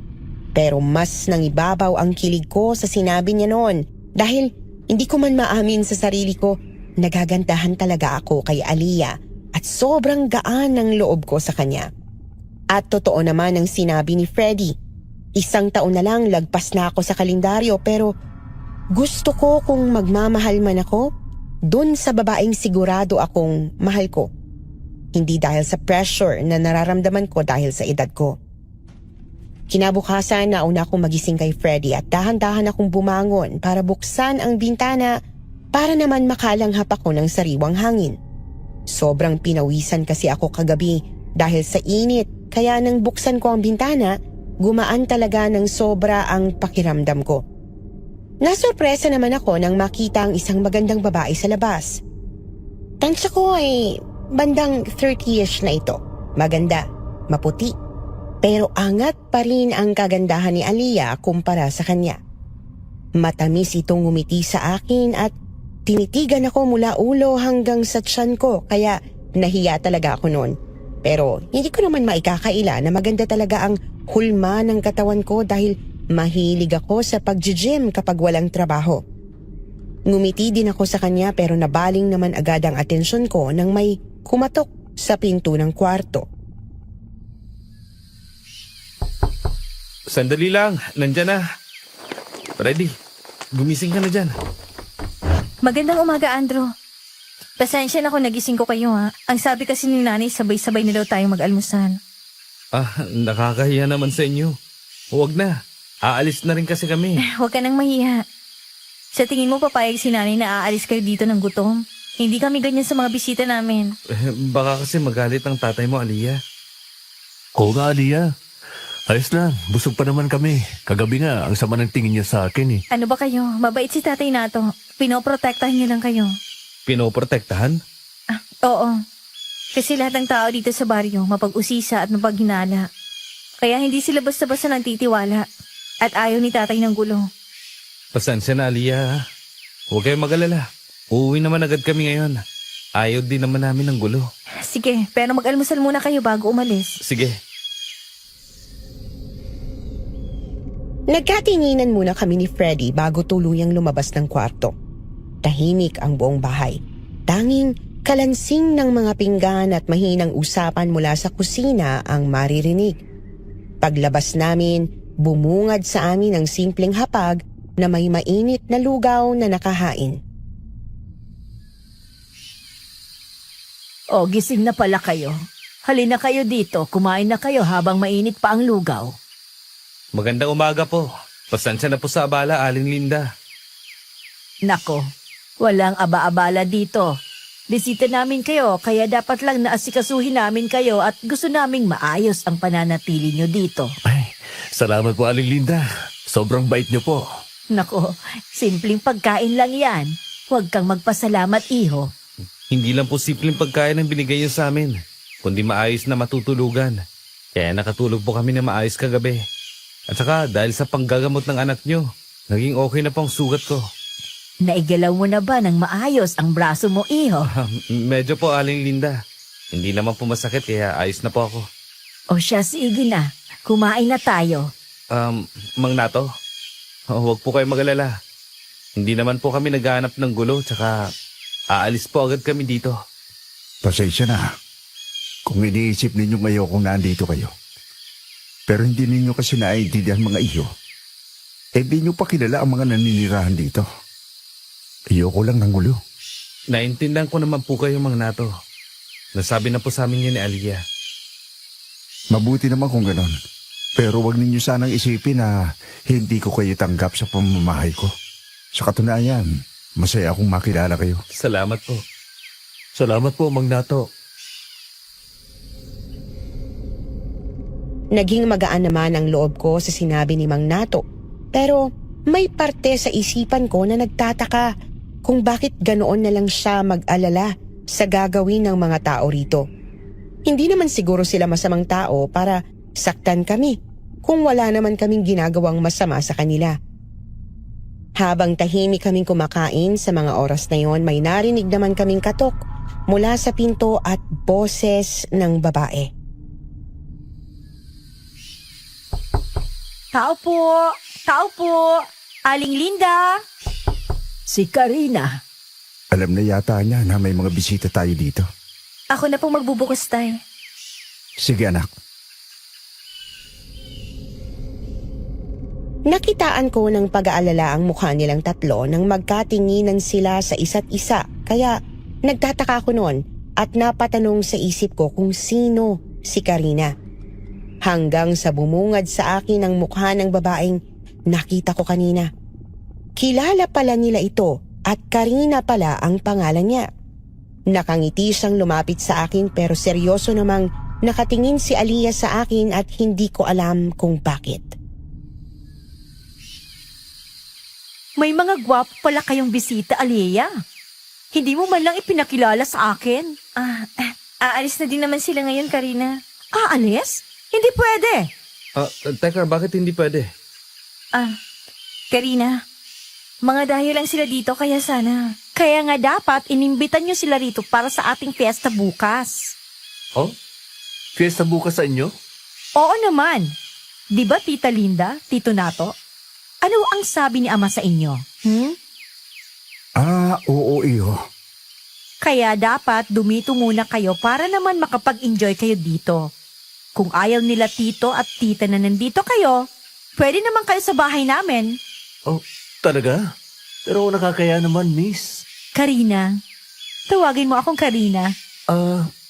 Pero mas nangibabaw ang kilig ko sa sinabi niya noon dahil hindi ko man maamin sa sarili ko, nagagandahan talaga ako kay Aliyah at sobrang gaan ng loob ko sa kanya. At totoo naman ang sinabi ni Freddy. 1 taon na lang lagpas na ako sa kalendaryo pero gusto ko kung magmamahal man ako, dun sa babaeng sigurado akong mahal ko. Hindi dahil sa pressure na nararamdaman ko dahil sa edad ko. Kinabukasan nauna akong magising kay Freddy at dahan-dahan akong bumangon para buksan ang bintana para naman makalanghap ako ng sariwang hangin. Sobrang pinawisan kasi ako kagabi dahil sa init kaya nang buksan ko ang bintana, gumaan talaga ng sobra ang pakiramdam ko. Nasurpresa naman ako nang makita ang isang magandang babae sa labas. Tansya ko ay bandang 30ish na ito. Maganda, maputi. Pero angat pa rin ang kagandahan ni Aliyah kumpara sa kanya. Matamis itong ngumiti sa akin at tinitigan ako mula ulo hanggang sa tiyan ko, kaya nahiya talaga ako noon. Pero hindi ko naman maikakaila na maganda talaga ang hulma ng katawan ko dahil mahilig ako sa pag-gym kapag walang trabaho. Ngumiti din ako sa kanya pero nabaling naman agad ang atensyon ko nang may kumatok sa pinto ng kwarto. Sandali lang, nandyan na. Ready, gumising ka na dyan. Magandang umaga, Andrew. Pasensya na kung nagising ko kayo ha. Ang sabi kasi ni nanay, sabay-sabay na daw tayong mag-almusal. Nakakahiya naman sa inyo. Huwag na, aalis na rin kasi kami. Huwag ka nang mahiya. Sa tingin mo papayag si nanay na aalis kayo dito ng gutom? Hindi kami ganyan sa mga bisita namin. Baka kasi magalit ang tatay mo, Aliyah. Oo nga, Aliyah. Ayos lang, busog pa naman kami. Kagabi nga, ang sama ng tingin niya sa akin eh. Ano ba kayo? Mabait si tatay nato. Pinoprotektahan niyo lang kayo. Pinoprotektahan? Oo. Kasi lahat ng tao dito sa baryo mapag-usisa at mapaghinala. Kaya hindi sila basta-basta nagtitiwala. At ayaw ni tatay ng gulo. Pasensya na, Aliyah. Huwag kayong mag-alala. Uuwi naman agad kami ngayon. Ayaw din naman namin ng gulo. Sige, pero mag-almusal muna kayo bago umalis. Sige. Nagkatinginan muna kami ni Freddy bago tuluyang lumabas ng kwarto. Tahimik ang buong bahay. Tanging kalansing ng mga pinggan at mahinang usapan mula sa kusina ang maririnig. Paglabas namin, bumungad sa amin ang simpleng hapag na may mainit na lugaw na nakahain. O, gising na pala kayo. Halina kayo dito, kumain na kayo habang mainit pa ang lugaw. Magandang umaga po. Pasensya na po sa abala, Aling Linda. Nako, walang aba-abala dito. Bisita namin kayo, kaya dapat lang naasikasuhin namin kayo at gusto naming maayos ang pananatili nyo dito. Ay, salamat po, Aling Linda. Sobrang bait niyo po. Nako, simpleng pagkain lang yan. Huwag kang magpasalamat, iho. Hindi lang po simpleng pagkain ang binigay niyo sa amin, kundi maayos na matutulugan. Kaya nakatulog po kami na maayos kagabi. At saka dahil sa panggagamot ng anak niyo, naging okay na po ang sugat ko. Naigalaw mo na ba ng maayos ang braso mo, iho? Medyo po, Aling Linda. Hindi naman po masakit kaya ayos na po ako. O siya, sige na. Kumain na tayo. Mang Nato, huwag po kayo mag-alala. Hindi naman po kami naghahanap ng gulo, tsaka aalis po agad kami dito. Pasensya na. Kung iniisip ninyo ngayon kung nandito kayo. Pero hindi ninyo kasi naiintindihan mga iyo. Di nyo pa kilala ang mga naninirahan dito. Ayoko lang ng gulo. Naintindihan ko naman po kayo, Mang Nato. Nasabi na po sa amin yun ni Aliyah. Mabuti naman kung ganon. Pero wag ninyo sanang isipin na hindi ko kayo tanggap sa pamamahay ko. Sa katunayan, masaya akong makilala kayo. Salamat po. Salamat po, Mang Nato. Naging magaan naman ang loob ko sa sinabi ni Mang Nato. Pero may parte sa isipan ko na nagtataka kung bakit ganoon na lang siya mag-alala sa gagawin ng mga tao rito. Hindi naman siguro sila masamang tao para saktan kami kung wala naman kaming ginagawang masama sa kanila. Habang tahimik kaming kumakain sa mga oras na yon, may narinig naman kaming katok mula sa pinto at boses ng babae. Tao po! Tao po! Aling Linda! Si Karina. Alam na yata niya na may mga bisita tayo dito. Ako na pong magbubukas, tay. Sige anak. Nakitaan ko ng pag-aalala ang mukha nilang tatlo nang magkatinginan sila sa isa't isa, kaya nagtataka ako noon at napatanong sa isip ko kung sino si Karina. Hanggang sa bumungad sa akin ang mukha ng babaeng nakita ko kanina. Kilala pala nila ito at Karina pala ang pangalan niya. Nakangiti siyang lumapit sa akin pero seryoso namang Nakatingin si Aliyah sa akin at hindi ko alam kung bakit. May mga gwapo pala kayong bisita, Aliyah. Hindi mo man lang ipinakilala sa akin. Aalis na din naman sila ngayon, Karina. Aalis? Hindi pwede. Teka, bakit hindi pwede? Karina, mga dahil lang sila dito kaya sana. Kaya nga dapat inimbitan nyo sila rito para sa ating fiesta bukas. Oh? Fiesta bukas sa inyo? Oo naman. Di ba, Tita Linda, Tito Nato? Ano ang sabi ni Ama sa inyo? Oo, iyo. Kaya dapat dumito muna kayo para naman makapag-enjoy kayo dito. Kung ayaw nila Tito at Tita na nandito kayo, pwede naman kayo sa bahay namin. Oh, talaga? Pero nakakaya naman, miss. Karina. Tawagin mo akong Karina.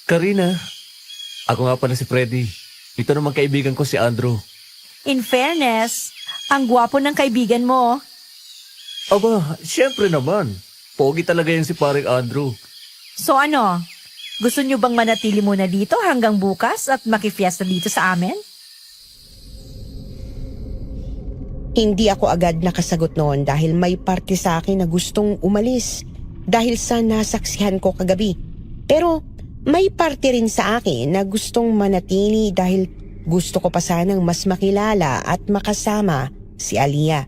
Karina. Ako nga pala si Freddy. Ito naman kaibigan ko si Andrew. In fairness, ang gwapo ng kaibigan mo. Aba, syempre naman. Pogi talaga yan si paring Andrew. So ano, gusto nyo bang manatili muna dito hanggang bukas at makifiesta dito sa amin? Hindi ako agad nakasagot noon dahil may parte sa akin na gustong umalis dahil sa nasaksihan ko kagabi. Pero may parte rin sa akin na gustong manatili dahil gusto ko pa sanang mas makilala at makasama si Aliyah.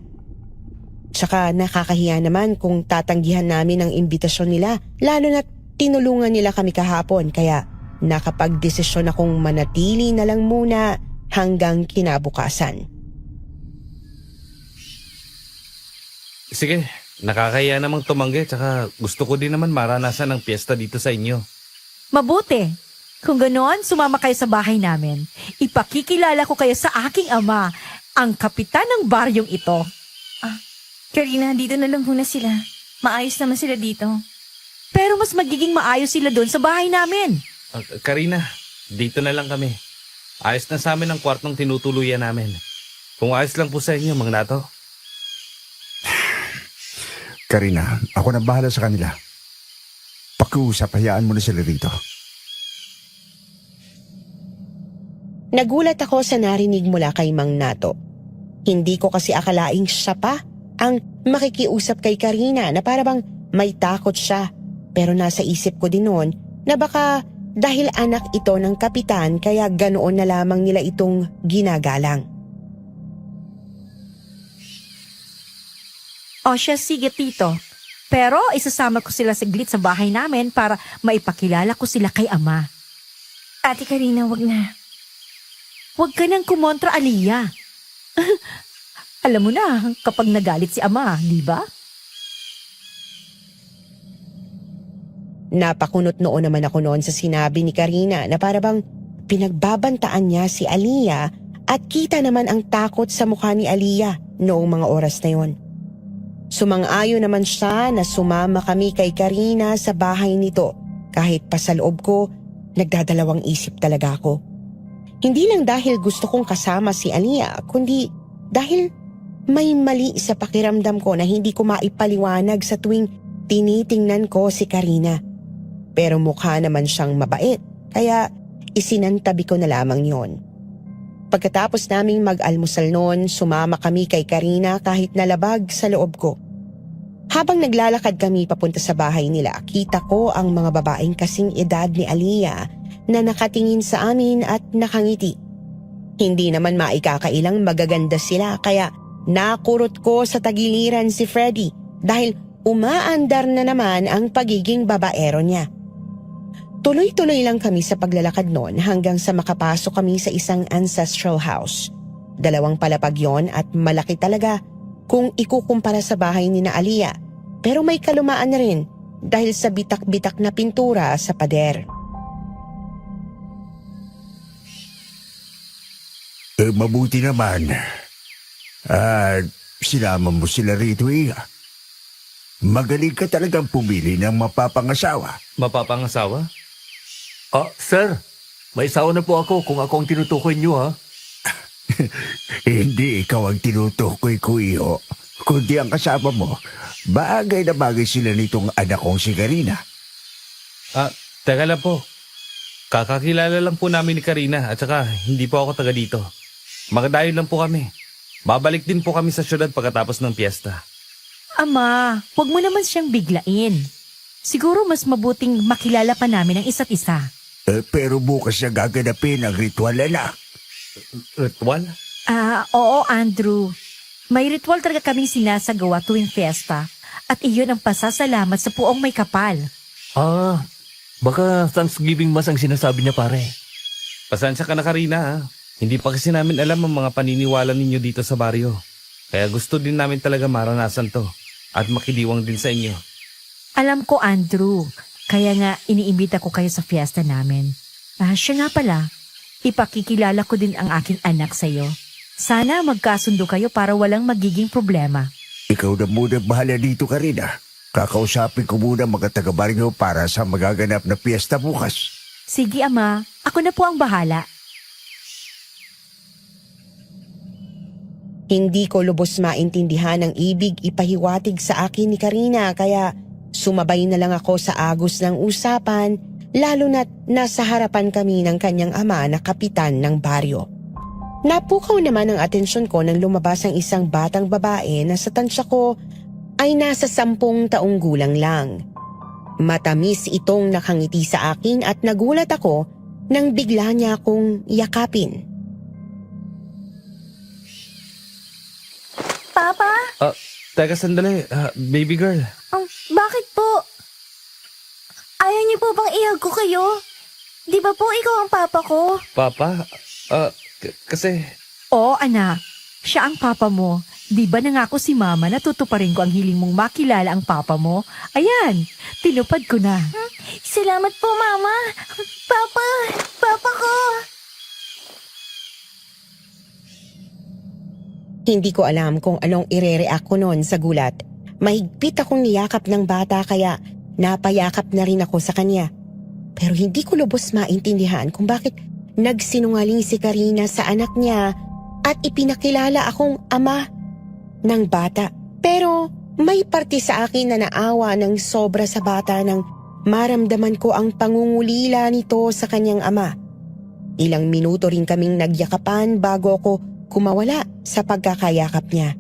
Tsaka nakakahiya naman kung tatanggihan namin ang imbitasyon nila, lalo na tinulungan nila kami kahapon, kaya nakapagdesisyon akong manatili na lang muna hanggang kinabukasan. Sige, nakakaya namang tumanggi, tsaka gusto ko din naman maranasan ang piyesta dito sa inyo. Mabuti. Kung ganoon, sumama kayo sa bahay namin. Ipakikilala ko kayo sa aking ama, ang kapitan ng baryong ito. Karina, dito na lang muna sila. Maayos naman sila dito. Pero mas magiging maayos sila doon sa bahay namin. Karina, dito na lang kami. Ayos na sa amin ang kwartong tinutuluyan namin. Kung ayos lang po sa inyo, Mang Nato. Karina, ako na bahala sa kanila. Pakiusap, hayaan mo na sila rito. Nagulat ako sa narinig mula kay Mang Nato. Hindi ko kasi akalaing siya pa ang makikiusap kay Karina na para bang may takot siya. Pero nasa isip ko din noon na baka dahil anak ito ng kapitan kaya ganoon na lamang nila itong ginagalang. O siya, sige Tito. Pero isasama ko sila saglit sa bahay namin para maipakilala ko sila kay Ama. Ate Karina, wag na. Huwag ka nang kumontra, Aliyah. Alam mo na, kapag nagalit si Ama, di ba? Napakunot noon naman ako noon sa sinabi ni Karina na para bang pinagbabantaan niya si Aliyah at kita naman ang takot sa mukha ni Aliyah noong mga oras na yon. Sumang-ayon naman siya na sumama kami kay Karina sa bahay nito kahit pa sa loob ko, nagdadalawang isip talaga ako. Hindi lang dahil gusto kong kasama si Aliyah, kundi dahil may mali sa pakiramdam ko na hindi ko maipaliwanag sa tuwing tinitingnan ko si Karina. Pero mukha naman siyang mabait, kaya isinantabi ko na lamang yon. Pagkatapos naming mag-almusal noon, sumama kami kay Karina kahit nalabag sa loob ko. Habang naglalakad kami papunta sa bahay nila, kita ko ang mga babaeng kasing edad ni Aliyah na nakatingin sa amin at nakangiti. Hindi naman maikakailang magaganda sila kaya nakurot ko sa tagiliran si Freddy dahil umaandar na naman ang pagiging babaero niya. Tuloy-tuloy lang kami sa paglalakad noon hanggang sa makapasok kami sa isang ancestral house. 2 palapag yon at malaki talaga kung ikukumpara sa bahay ni na Aliyah, pero may kalumaan na rin dahil sa bitak-bitak na pintura sa pader. Mabuti naman. Sinama mo sila rito, iya. Magaling ka talagang pumili ng mapapangasawa. Mapapangasawa? Sir, may asawa na po ako kung ako ang tinutukoy niyo, ha? Hindi ikaw ang tinutukoy ko, iyo. Kundi ang kasama mo, bagay na bagay sila nitong anak kong si Karina. Teka lang po. Kakakilala lang po namin ni Karina at saka hindi po ako taga dito. Magdayo lang po kami. Babalik din po kami sa syudad pagkatapos ng piyesta. Ama, huwag mo naman siyang biglain. Siguro mas mabuting makilala pa namin ang isa't isa. Pero bukas na gaganapin ang ritual na. Ritual? Oo, Andrew. May ritual talaga kaming sinasagawa tuwing fiesta. At iyon ang pasasalamat sa puong may kapal. Baka Thanksgiving mas ang sinasabi niya pare. Pasensya ka na Karina ha. Hindi pa kasi namin alam ang mga paniniwala ninyo dito sa baryo. Kaya gusto din namin talaga maranasan to. At makidiwang din sa inyo. Alam ko, Andrew. Kaya nga iniimbita ko kayo sa fiesta namin. Siya nga pala. Ipakikilala ko din ang aking anak sa'yo. Sana magkasundo kayo para walang magiging problema. Ikaw na muna bahala dito, Karina. Kakausapin ko muna mga taga-baryo para sa magaganap na piyesta bukas. Sige, Ama. Ako na po ang bahala. Hindi ko lubos maintindihan ang ibig ipahiwatig sa akin ni Karina kaya sumabay na lang ako sa agos ng usapan lalo na't nasa harapan kami ng kanyang ama na kapitan ng baryo. Napukaw naman ang atensyon ko nang lumabas ang isang batang babae na sa tansya ko ay nasa 10 taong gulang lang. Matamis itong nakangiti sa akin at nagulat ako nang bigla niya akong yakapin. Papa? Teka sandali, baby girl. Bakit po? Ayaw niyo po bang ihag ko kayo? Di ba po ikaw ang papa ko? Papa? Kasi... Oo, anak. Siya ang papa mo. Di ba nangako si Mama na tutuparin ko ang hiling mong makilala ang papa mo? Ayan, tinupad ko na. Salamat po, Mama. Papa! Papa ko! Hindi ko alam kung anong ire-react ko noon sa gulat. Mahigpit akong niyakap ng bata kaya napayakap na rin ako sa kanya. Pero hindi ko lubos maintindihan kung bakit nagsinungaling si Karina sa anak niya at ipinakilala akong ama ng bata. Pero may parte sa akin na naawa ng sobra sa bata nang maramdaman ko ang pangungulila nito sa kanyang ama. Ilang minuto rin kaming nagyakapan bago ako kumawala sa pagkakayakap niya.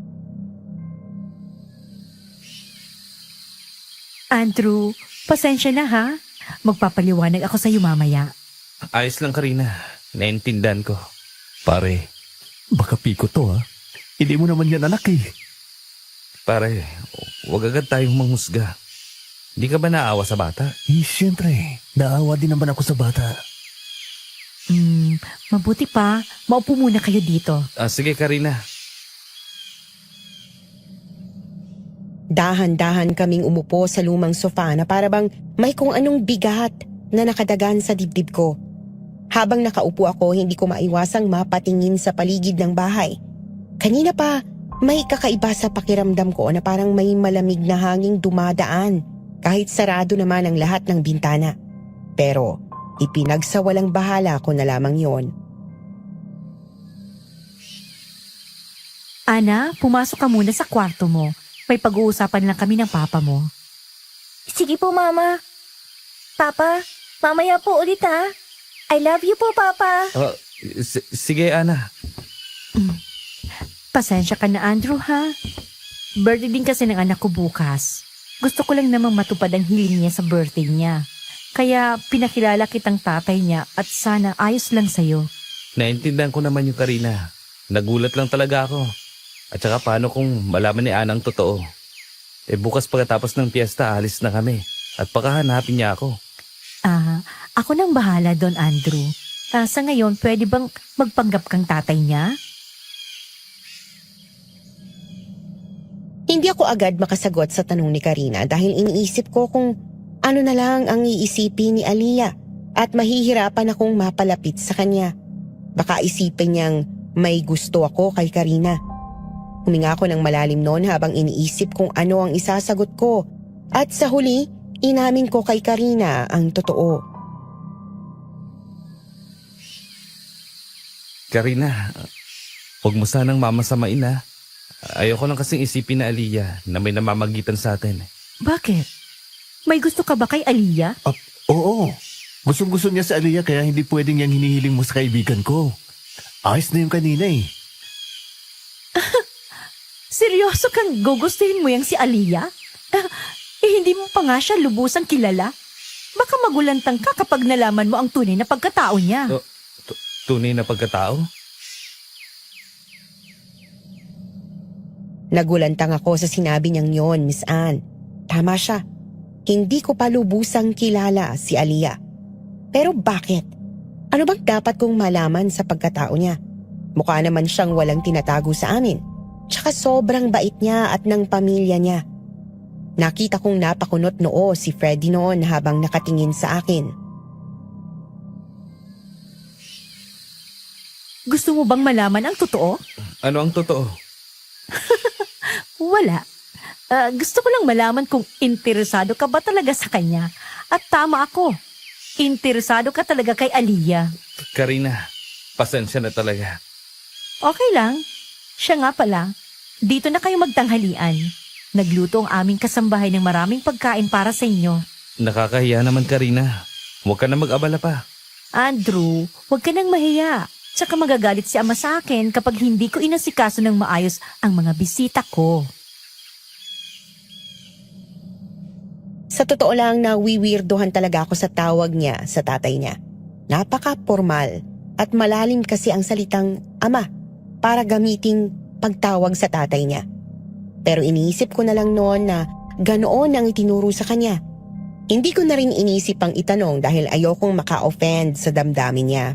Andrew, pasensya na ha. Magpapaliwanag ako sa iyo mamaya. Ayos lang Karina, naintindihan ko. Pare, baka piko to ha. Hindi mo naman yan anak eh. Pare, wag agad tayong manghusga. Hindi ka ba naawa sa bata? Siyempre, naawa din naman ako sa bata. Mabuti pa. Maupo muna kayo dito. Sige Karina. Dahan-dahan kaming umupo sa lumang sofa na para bang may kung anong bigat na nakadagan sa dibdib ko. Habang nakaupo ako, hindi ko maiwasang mapatingin sa paligid ng bahay. Kanina pa, may kakaiba sa pakiramdam ko na parang may malamig na hanging dumadaan kahit sarado naman ang lahat ng bintana. Pero ipinagsawalang bahala ko na lamang yon. Ana, pumasok ka muna sa kwarto mo. May pag-uusapan lang kami ng papa mo. Sige po, Mama. Papa, mamaya po ulit ha. I love you po, Papa. Sige Ana. Pasensya ka na, Andrew, ha? Birthday din kasi ng anak ko bukas. Gusto ko lang namang matupad ang hiling niya sa birthday niya. Kaya pinakilala kitang tatay niya at sana ayos lang sa'yo. Naintindihan ko naman yung Karina. Nagulat lang talaga ako. At saka paano kung malaman ni Ana ang totoo? Bukas pagkatapos ng piyesta, alis na kami. At pakahanapin niya ako. Ako nang bahala doon, Andrew. Sa ngayon, pwede bang magpanggap kang tatay niya? Hindi ako agad makasagot sa tanong ni Karina dahil iniisip ko kung ano na lang ang iisipin ni Aliyah at mahihirapan akong mapalapit sa kanya. Baka isipin niyang may gusto ako kay Karina. Huminga ako ng malalim noon habang iniisip kung ano ang isasagot ko. At sa huli, inamin ko kay Karina ang totoo. Karina, huwag mo sanang mamasamain ha. Ayoko lang kasing isipin na Aliyah na may namamagitan sa atin. Bakit? May gusto ka ba kay Aliyah? Oo, Gustong-gusto niya si Aliyah kaya hindi pwedeng yang hinihiling mo sa kaibigan ko. Ayos na yung kanina eh. Seryoso kang gugustuhin mo yang si Aliyah? Hindi mo pa nga siya lubusang kilala. Baka magulantang ka kapag nalaman mo ang tunay na pagkatao niya. Tunay na pagkatao? Nagulantang ako sa sinabi niyang yon, Miss Anne. Tama siya. Hindi ko pa lubusang kilala si Aliyah. Pero bakit? Ano bang dapat kong malaman sa pagkatao niya? Mukha naman siyang walang tinatago sa amin. Tsaka sobrang bait niya at ng pamilya niya. Nakita kong napakunot noo si Freddy noon habang nakatingin sa akin. Gusto mo bang malaman ang totoo? Ano ang totoo? Wala. Gusto ko lang malaman kung interesado ka ba talaga sa kanya. At tama ako. Interesado ka talaga kay Aliyah. Karina, pasensya na talaga. Okay lang. Siya nga pala. Dito na kayo magtanghalian. Nagluto ang aming kasambahay ng maraming pagkain para sa inyo. Nakakahiya naman, Karina. Huwag ka na mag-abala pa. Andrew, huwag ka nang mahiya. Tsaka magagalit si ama sa akin kapag hindi ko inasikaso ng maayos ang mga bisita ko. Sa totoo lang, nawiwirdohan talaga ako sa tawag niya sa tatay niya. Napaka-formal at malalim kasi ang salitang ama para gamiting pagtawag sa tatay niya. Pero iniisip ko na lang noon na ganoon ang itinuro sa kanya. Hindi ko na rin inisip ang itanong dahil ayokong maka-offend sa damdamin niya.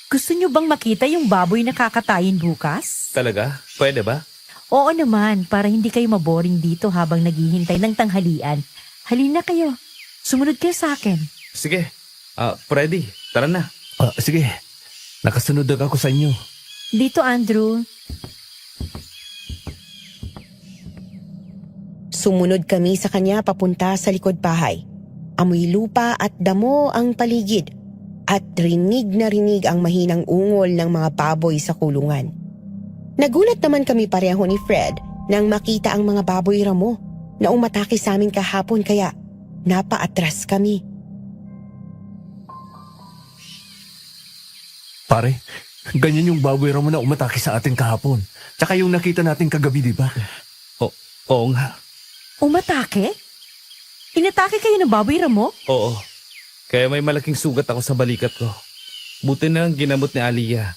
Gusto niyo bang makita yung baboy na kakatayin bukas? Talaga? Pwede ba? Oo naman, para hindi kayo maboring dito habang naghihintay ng tanghalian. Halina kayo. Sumunod kayo sa akin. Sige. Freddy, tara na. Sige, nakasunod ako sa inyo. Dito, Andrew. Sumunod kami sa kanya papunta sa likod bahay. Amoy lupa at damo ang paligid. At rinig na rinig ang mahinang ungol ng mga baboy sa kulungan. Nagulat naman kami pareho ni Fred nang makita ang mga baboy ramo na umatake sa amin kahapon kaya napaatras kami. Pare, ganyan yung baboy ramo na umatake sa atin kahapon. Tsaka yung nakita natin kagabi, di ba? Oo nga. Umatake? Inatake kayo ng baboy ramo? Oo. Kaya may malaking sugat ako sa balikat ko. Buti na lang ginamot ni Aliyah.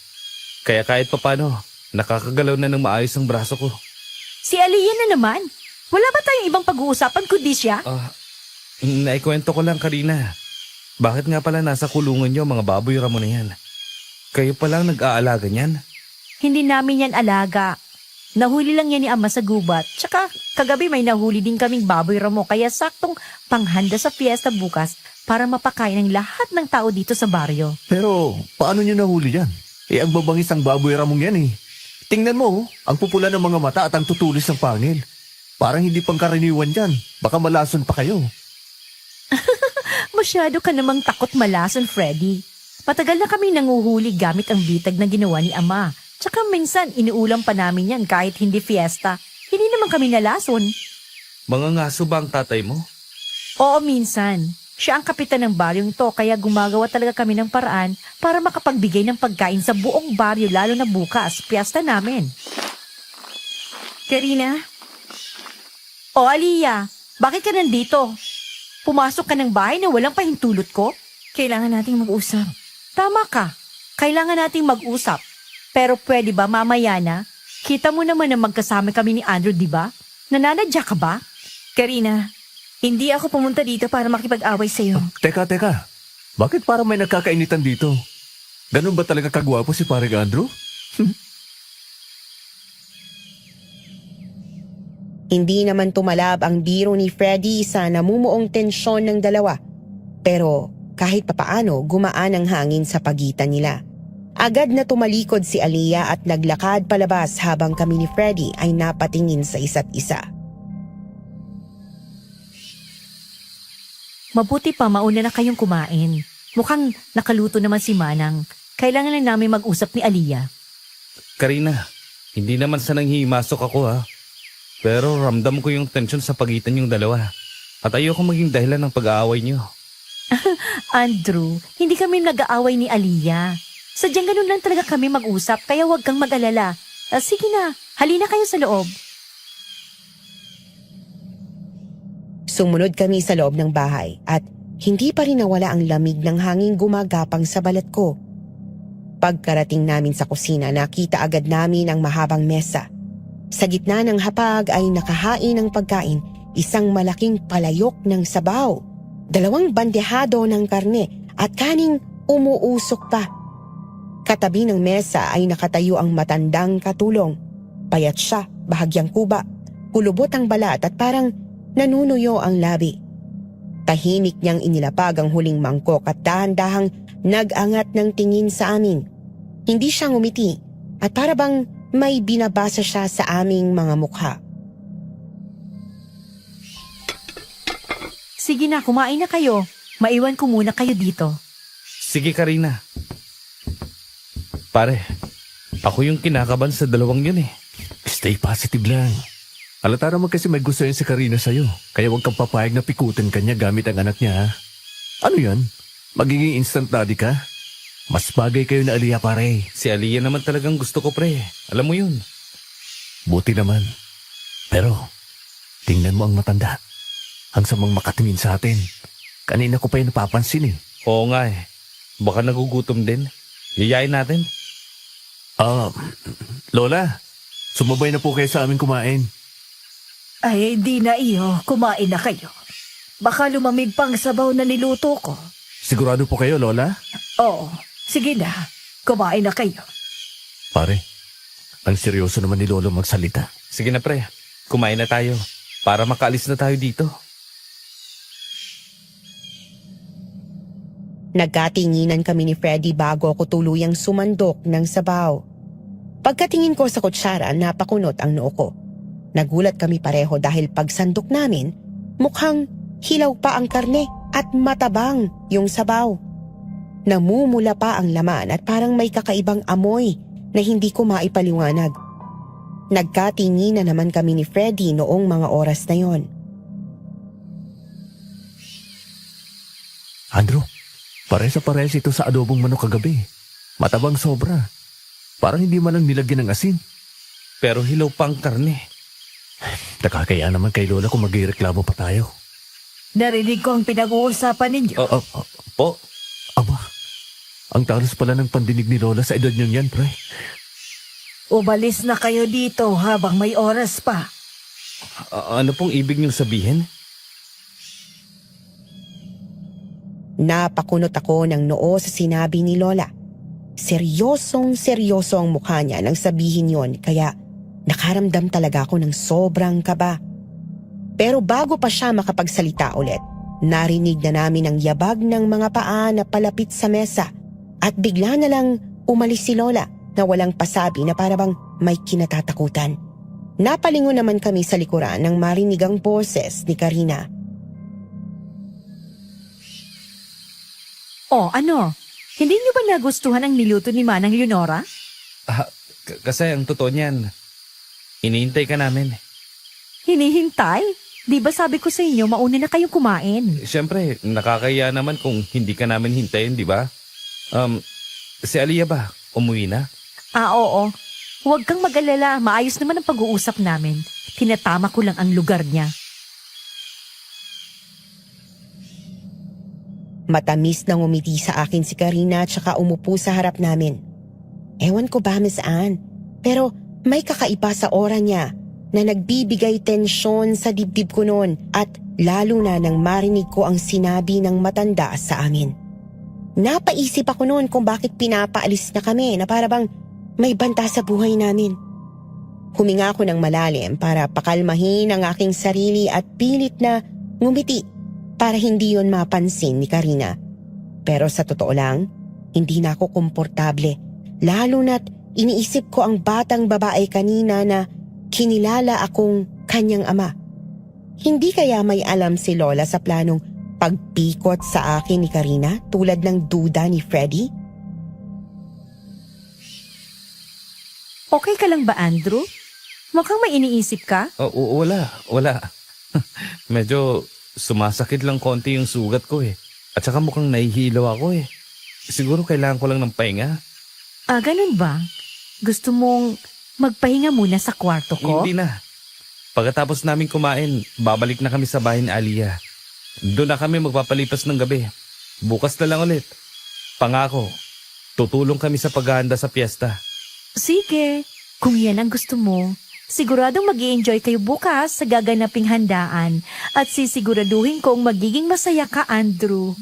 Kaya kahit papano, nakakagalaw na ng maayos ang braso ko. Si Aliyah na naman. Wala ba tayong ibang pag-uusapan kundi siya? Naikwento ko lang, Karina. Bakit nga pala nasa kulungan niyo mga baboy ramo na yan? Kayo palang nag-aalaga niyan? Hindi namin yan alaga. Nahuli lang yan ni ama sa gubat. Tsaka kagabi may nahuli din kaming baboy ramo kaya saktong panghanda sa fiesta bukas para mapakain ng lahat ng tao dito sa baryo. Pero paano nyo nahuli yan? Ang babangis ang baboy ramong yan eh. Tingnan mo, ang pupula ng mga mata at ang tutulis ng pangil. Parang hindi pangkaraniwan yan. Baka malason pa kayo. Masyado ka namang takot malason, Freddy. Patagal na kami nanguhuli gamit ang bitag na ginawa ni ama. Tsaka minsan iniulam pa namin yan kahit hindi fiesta. Hindi naman kami nalason. Mga ngaso ba ang tatay mo? Oo, minsan. Siya ang kapitan ng baryong to kaya gumagawa talaga kami ng paraan para makapagbigay ng pagkain sa buong baryo lalo na bukas, piyesta namin. Karina? O Aliyah, bakit ka nandito? Pumasok ka ng bahay na walang pahintulot ko? Kailangan nating mag-usap. Tama ka. Kailangan nating mag-usap. Pero pwede ba mamaya na? Kita mo naman na magkasama kami ni Andrew, di ba? Nananadya ka ba? Karina, hindi ako pumunta dito para makipag-away sa'yo. Teka. Bakit parang may nagkakainitan dito? Ganun ba talaga kagwapo si Paring Andrew? Hindi naman tumalab ang biro ni Freddy sa namumuong tensyon ng dalawa. Pero kahit papaano gumaan ang hangin sa pagitan nila. Agad na tumalikod si Aliyah at naglakad palabas habang kami ni Freddy ay napatingin sa isa't isa. Mabuti pa mauna na kayong kumain. Mukhang nakaluto naman si Manang. Kailangan lang namin mag-usap ni Aliyah. Karina, hindi naman sa nanghihimasok ako ha. Pero ramdam ko yung tensyon sa pagitan yung dalawa. At ayoko maging dahilan ng pag-aaway niyo. Andrew, hindi kami nag-aaway ni Aliyah. Sadyang ganun lang talaga kami mag-usap, kaya huwag kang mag-alala. Sige na, halina kayo sa loob. Sumunod kami sa loob ng bahay at hindi pa rin nawala ang lamig ng hangin gumagapang sa balat ko. Pagkarating namin sa kusina, nakita agad namin ang mahabang mesa. Sa gitna ng hapag ay nakahain ng pagkain, isang malaking palayok ng sabaw, 2 bandehado ng karne at kaning umuusok pa. Katabi ng mesa ay nakatayo ang matandang katulong. Payat siya, bahagyang kuba, kulubot ang balat at parang nanunuyo ang labi. Tahimik niyang inilapag ang huling mangkok at dahan-dahang nag-angat ng tingin sa amin. Hindi siya ngumiti at para bang may binabasa siya sa aming mga mukha. Sige na, kumain na kayo. Maiwan ko muna kayo dito. Sige, Karina. Pare, ako yung kinakaban sa 2 yun eh. Stay positive lang. Halata naman kasi may gusto yun si Karina sa'yo. Kaya huwag kang papayag na pikutin kanya gamit ang anak niya, ha? Ano yan? Magiging instant daddy ka? Mas bagay kayo na Aliyah, pare. Si Aliyah naman talagang gusto ko, pre. Alam mo yun. Buti naman. Pero, tingnan mo ang matanda. Ang samang makatingin sa atin. Kanina ko pa yung napapansin eh. Oo nga eh. Baka nagugutom din. Yayain natin. Lola, sumabay na po kayo sa amin kumain. Ay, di na iyo. Kumain na kayo. Baka lumamig pang sabaw na niluto ko. Sigurado po kayo, Lola? Oo, sige na. Kumain na kayo. Pare, ang seryoso naman ni Lolo magsalita. Sige na, pre. Kumain na tayo. Para makaalis na tayo dito. Nagkatinginan kami ni Freddy bago ako tuluyang sumandok ng sabaw. Pagkatingin ko sa kutsara, napakunot ang noo ko. Nagulat kami pareho dahil pagsandok namin, mukhang hilaw pa ang karne at matabang yung sabaw. Namumula pa ang laman at parang may kakaibang amoy na hindi ko maipaliwanag. Nagkatinginan naman kami ni Freddy noong mga oras na yon. Andrew, pares ito sa adobong manok kagabi. Matabang sobra. Parang hindi man lang nilagyan ng asin. Pero hilaw pa ang karne. Nakakaya naman kay Lola kung magreklamo pa tayo. Narinig ko ang pinag-uusapan ninyo. Po, Aba, ang talas pala ng pandinig ni Lola sa edad niyang yan, pre. Umalis na kayo dito habang may oras pa. ano pong ibig niyong sabihin? Napakunot ako ng noo sa sinabi ni Lola. Seryosong-seryoso ang mukha niya nang sabihin yon, kaya nakaramdam talaga ako ng sobrang kaba. Pero bago pa siya makapagsalita ulit, narinig na namin ang yabag ng mga paa na palapit sa mesa at bigla na lang umalis si Lola na walang pasabi na parabang may kinatatakutan. Napalingon naman kami sa likuran nang marinig ang boses ni Karina. Oh, ano? Hindi niyo ba nagustuhan ang niluto ni Manang Leonora? Kasi ang totoo niyan, iniintay ka namin. Hinihintay? Di ba sabi ko sa inyo, mauna na kayong kumain? Siyempre, nakakaya naman kung hindi ka namin hintayin, di ba? Si Aliyah ba? Umuwi na? Oo. Huwag kang mag-alala. Maayos naman ang pag-uusap namin. Tinatama ko lang ang lugar niya. Matamis na ngumiti sa akin si Karina at saka umupo sa harap namin. Ewan ko ba, Miss Anne, pero may kakaiba sa aura niya na nagbibigay tensyon sa dibdib ko noon at lalo na nang marinig ko ang sinabi ng matanda sa amin. Napaisip ako noon kung bakit pinapaalis na kami na para bang may banta sa buhay namin. Huminga ako ng malalim para pakalmahin ang aking sarili at pilit na ngumiti para hindi yon mapansin ni Karina. Pero sa totoo lang, hindi na ako komportable. Lalo na't iniisip ko ang batang babae kanina na kinilala akong kanyang ama. Hindi kaya may alam si Lola sa planong pagpikot sa akin ni Karina tulad ng duda ni Freddy? Okay ka lang ba, Andrew? Mukhang may iniisip ka? Wala. Medyo sumasakit lang konti yung sugat ko eh. At saka mukhang nahihilaw ako eh. Siguro kailangan ko lang ng pahinga. Ganun ba? Gusto mong magpahinga muna sa kwarto ko? Hindi na. Pagkatapos namin kumain, babalik na kami sa bahay ni Aliyah. Doon na kami magpapalipas ng gabi. Bukas na lang ulit. Pangako, tutulong kami sa paghahanda sa piyesta. Sige, kung yan ang gusto mo, siguradong mag-i-enjoy kayo bukas sa gaganaping handaan at sisiguraduhin kong magiging masaya ka, Andrew.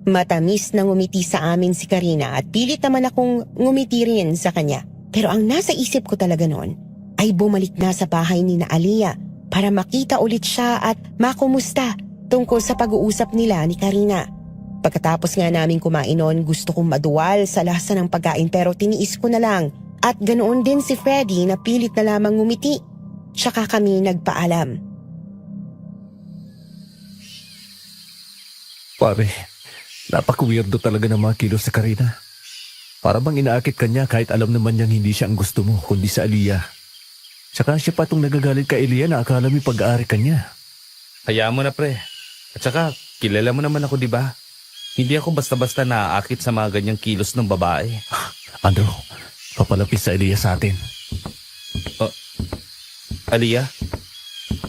Matamis na ngumiti sa amin si Karina at pilit naman akong ngumiti rin sa kanya. Pero ang nasa isip ko talaga noon ay bumalik na sa bahay ni na Aliyah para makita ulit siya at makumusta tungkol sa pag-uusap nila ni Karina. Pagkatapos nga namin kumain noon, gusto kong maduwal sa lasa ng pagkain pero tiniis ko na lang. At ganoon din si Freddy na pilit na lamang ngumiti. Tsaka kami nagpaalam. Pare, napaka-weirdo talaga ng mga kilos sa Karina. Para bang inaakit ka niya kahit alam naman niyang hindi siya ang gusto mo, kundi sa Aliyah. Tsaka siya pa itong nagagalit kay Aliyah na akala mo pag-aari ka niya. Hayaan mo na pre. At saka, kilala mo naman ako, di ba? Hindi ako basta-basta naaakit sa mga ganyang kilos ng babae. Andrew, papalapit sa Aliyah sa atin. Aliyah?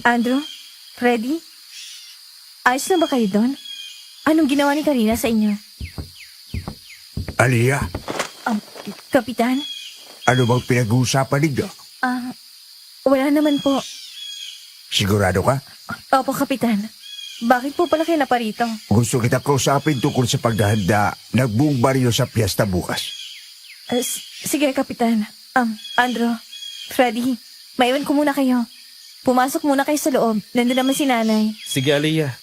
Andrew? Freddy? Ayos na ba kayo doon? Anong ginawa ni Karina sa inyo? Aliyah, Kapitan? ano bang pinag-uusapan ninyo? Wala naman po. Sigurado ka? Opo, Kapitan. Bakit po pala kayo naparito? Gusto kita kausapin tungkol sa paghahanda ng buong baryo sa piyesta bukas. Sige, Kapitan. Andrew, Freddy, maiwan ko muna kayo. Pumasok muna kayo sa loob. Nandun naman si Nanay. Sige, Aliyah.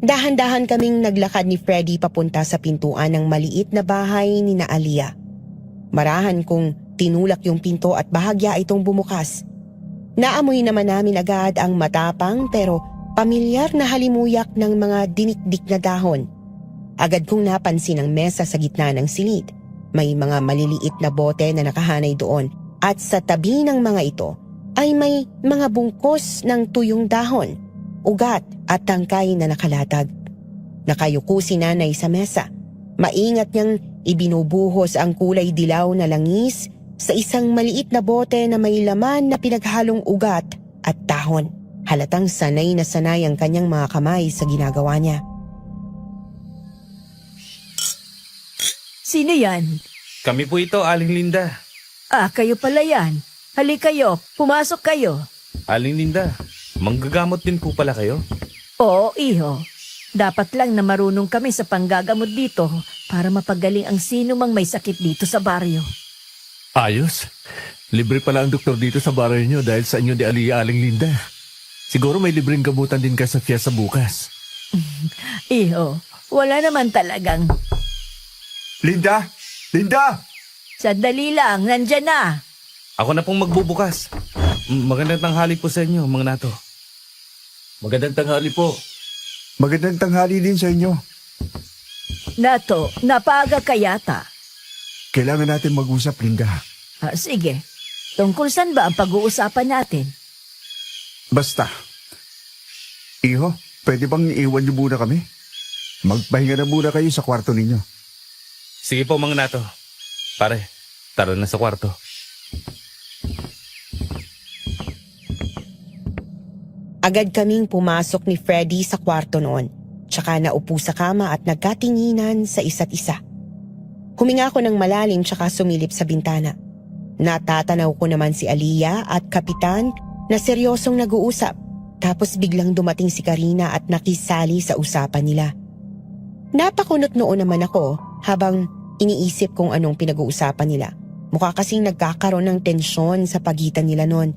Dahan-dahan kaming naglakad ni Freddy papunta sa pintuan ng maliit na bahay ni na Aliyah. Marahan kong tinulak yung pinto at bahagya itong bumukas. Naamoy naman namin agad ang matapang pero pamilyar na halimuyak ng mga dinikdik na dahon. Agad kong napansin ang mesa sa gitna ng silid. May mga maliliit na bote na nakahanay doon at sa tabi ng mga ito ay may mga bungkos ng tuyong dahon, ugat at tangkay na nakalatag. Nakayuko si Nanay sa mesa. Maingat niyang ibinubuhos ang kulay dilaw na langis sa isang maliit na bote na may laman na pinaghalong ugat at dahon. Halatang sanay na sanay ang kanyang mga kamay sa ginagawa niya. Sino yan? Kami po ito, Aling Linda. Kayo pala yan. Halik kayo, pumasok kayo. Aling Linda, manggagamot din po pala kayo? Oo, iho. Dapat lang na marunong kami sa panggagamot dito para mapagaling ang sino mang may sakit dito sa baryo. Ayos. Libre pala ang doktor dito sa baryo niyo dahil sa inyo ni Aliyah, Aling Linda. Siguro may libreng gamutan din ka sa fiesta bukas. Iho, wala naman talagang. Linda! Linda! Sandali lang, nandyan na. Ako na pong magbubukas. Magandang tanghali po sa inyo, mga nato. Magandang tanghali po. Magandang tanghali din sa inyo. Nato, napaaga ka yata. Kailangan natin mag-usap, Linda. Sige, tungkol saan ba ang pag-uusapan natin? Basta. Iho, pwede bang iwan niyo muna kami? Magpahinga na muna kayo sa kwarto ninyo. Sige po, mga nato. Pare, tara na sa kwarto. Agad kaming pumasok ni Freddy sa kwarto noon. Tsaka naupo sa kama at nagkatinginan sa isa't isa. Huminga ako ng malalim tsaka sumilip sa bintana. Natatanaw ko naman si Aliyah at Kapitan na seryosong nag-uusap. Tapos biglang dumating si Karina at nakisali sa usapan nila. Napakunot noon naman ako habang iniisip kung anong pinag-uusapan nila. Mukha kasing nagkakaroon ng tensyon sa pagitan nila noon.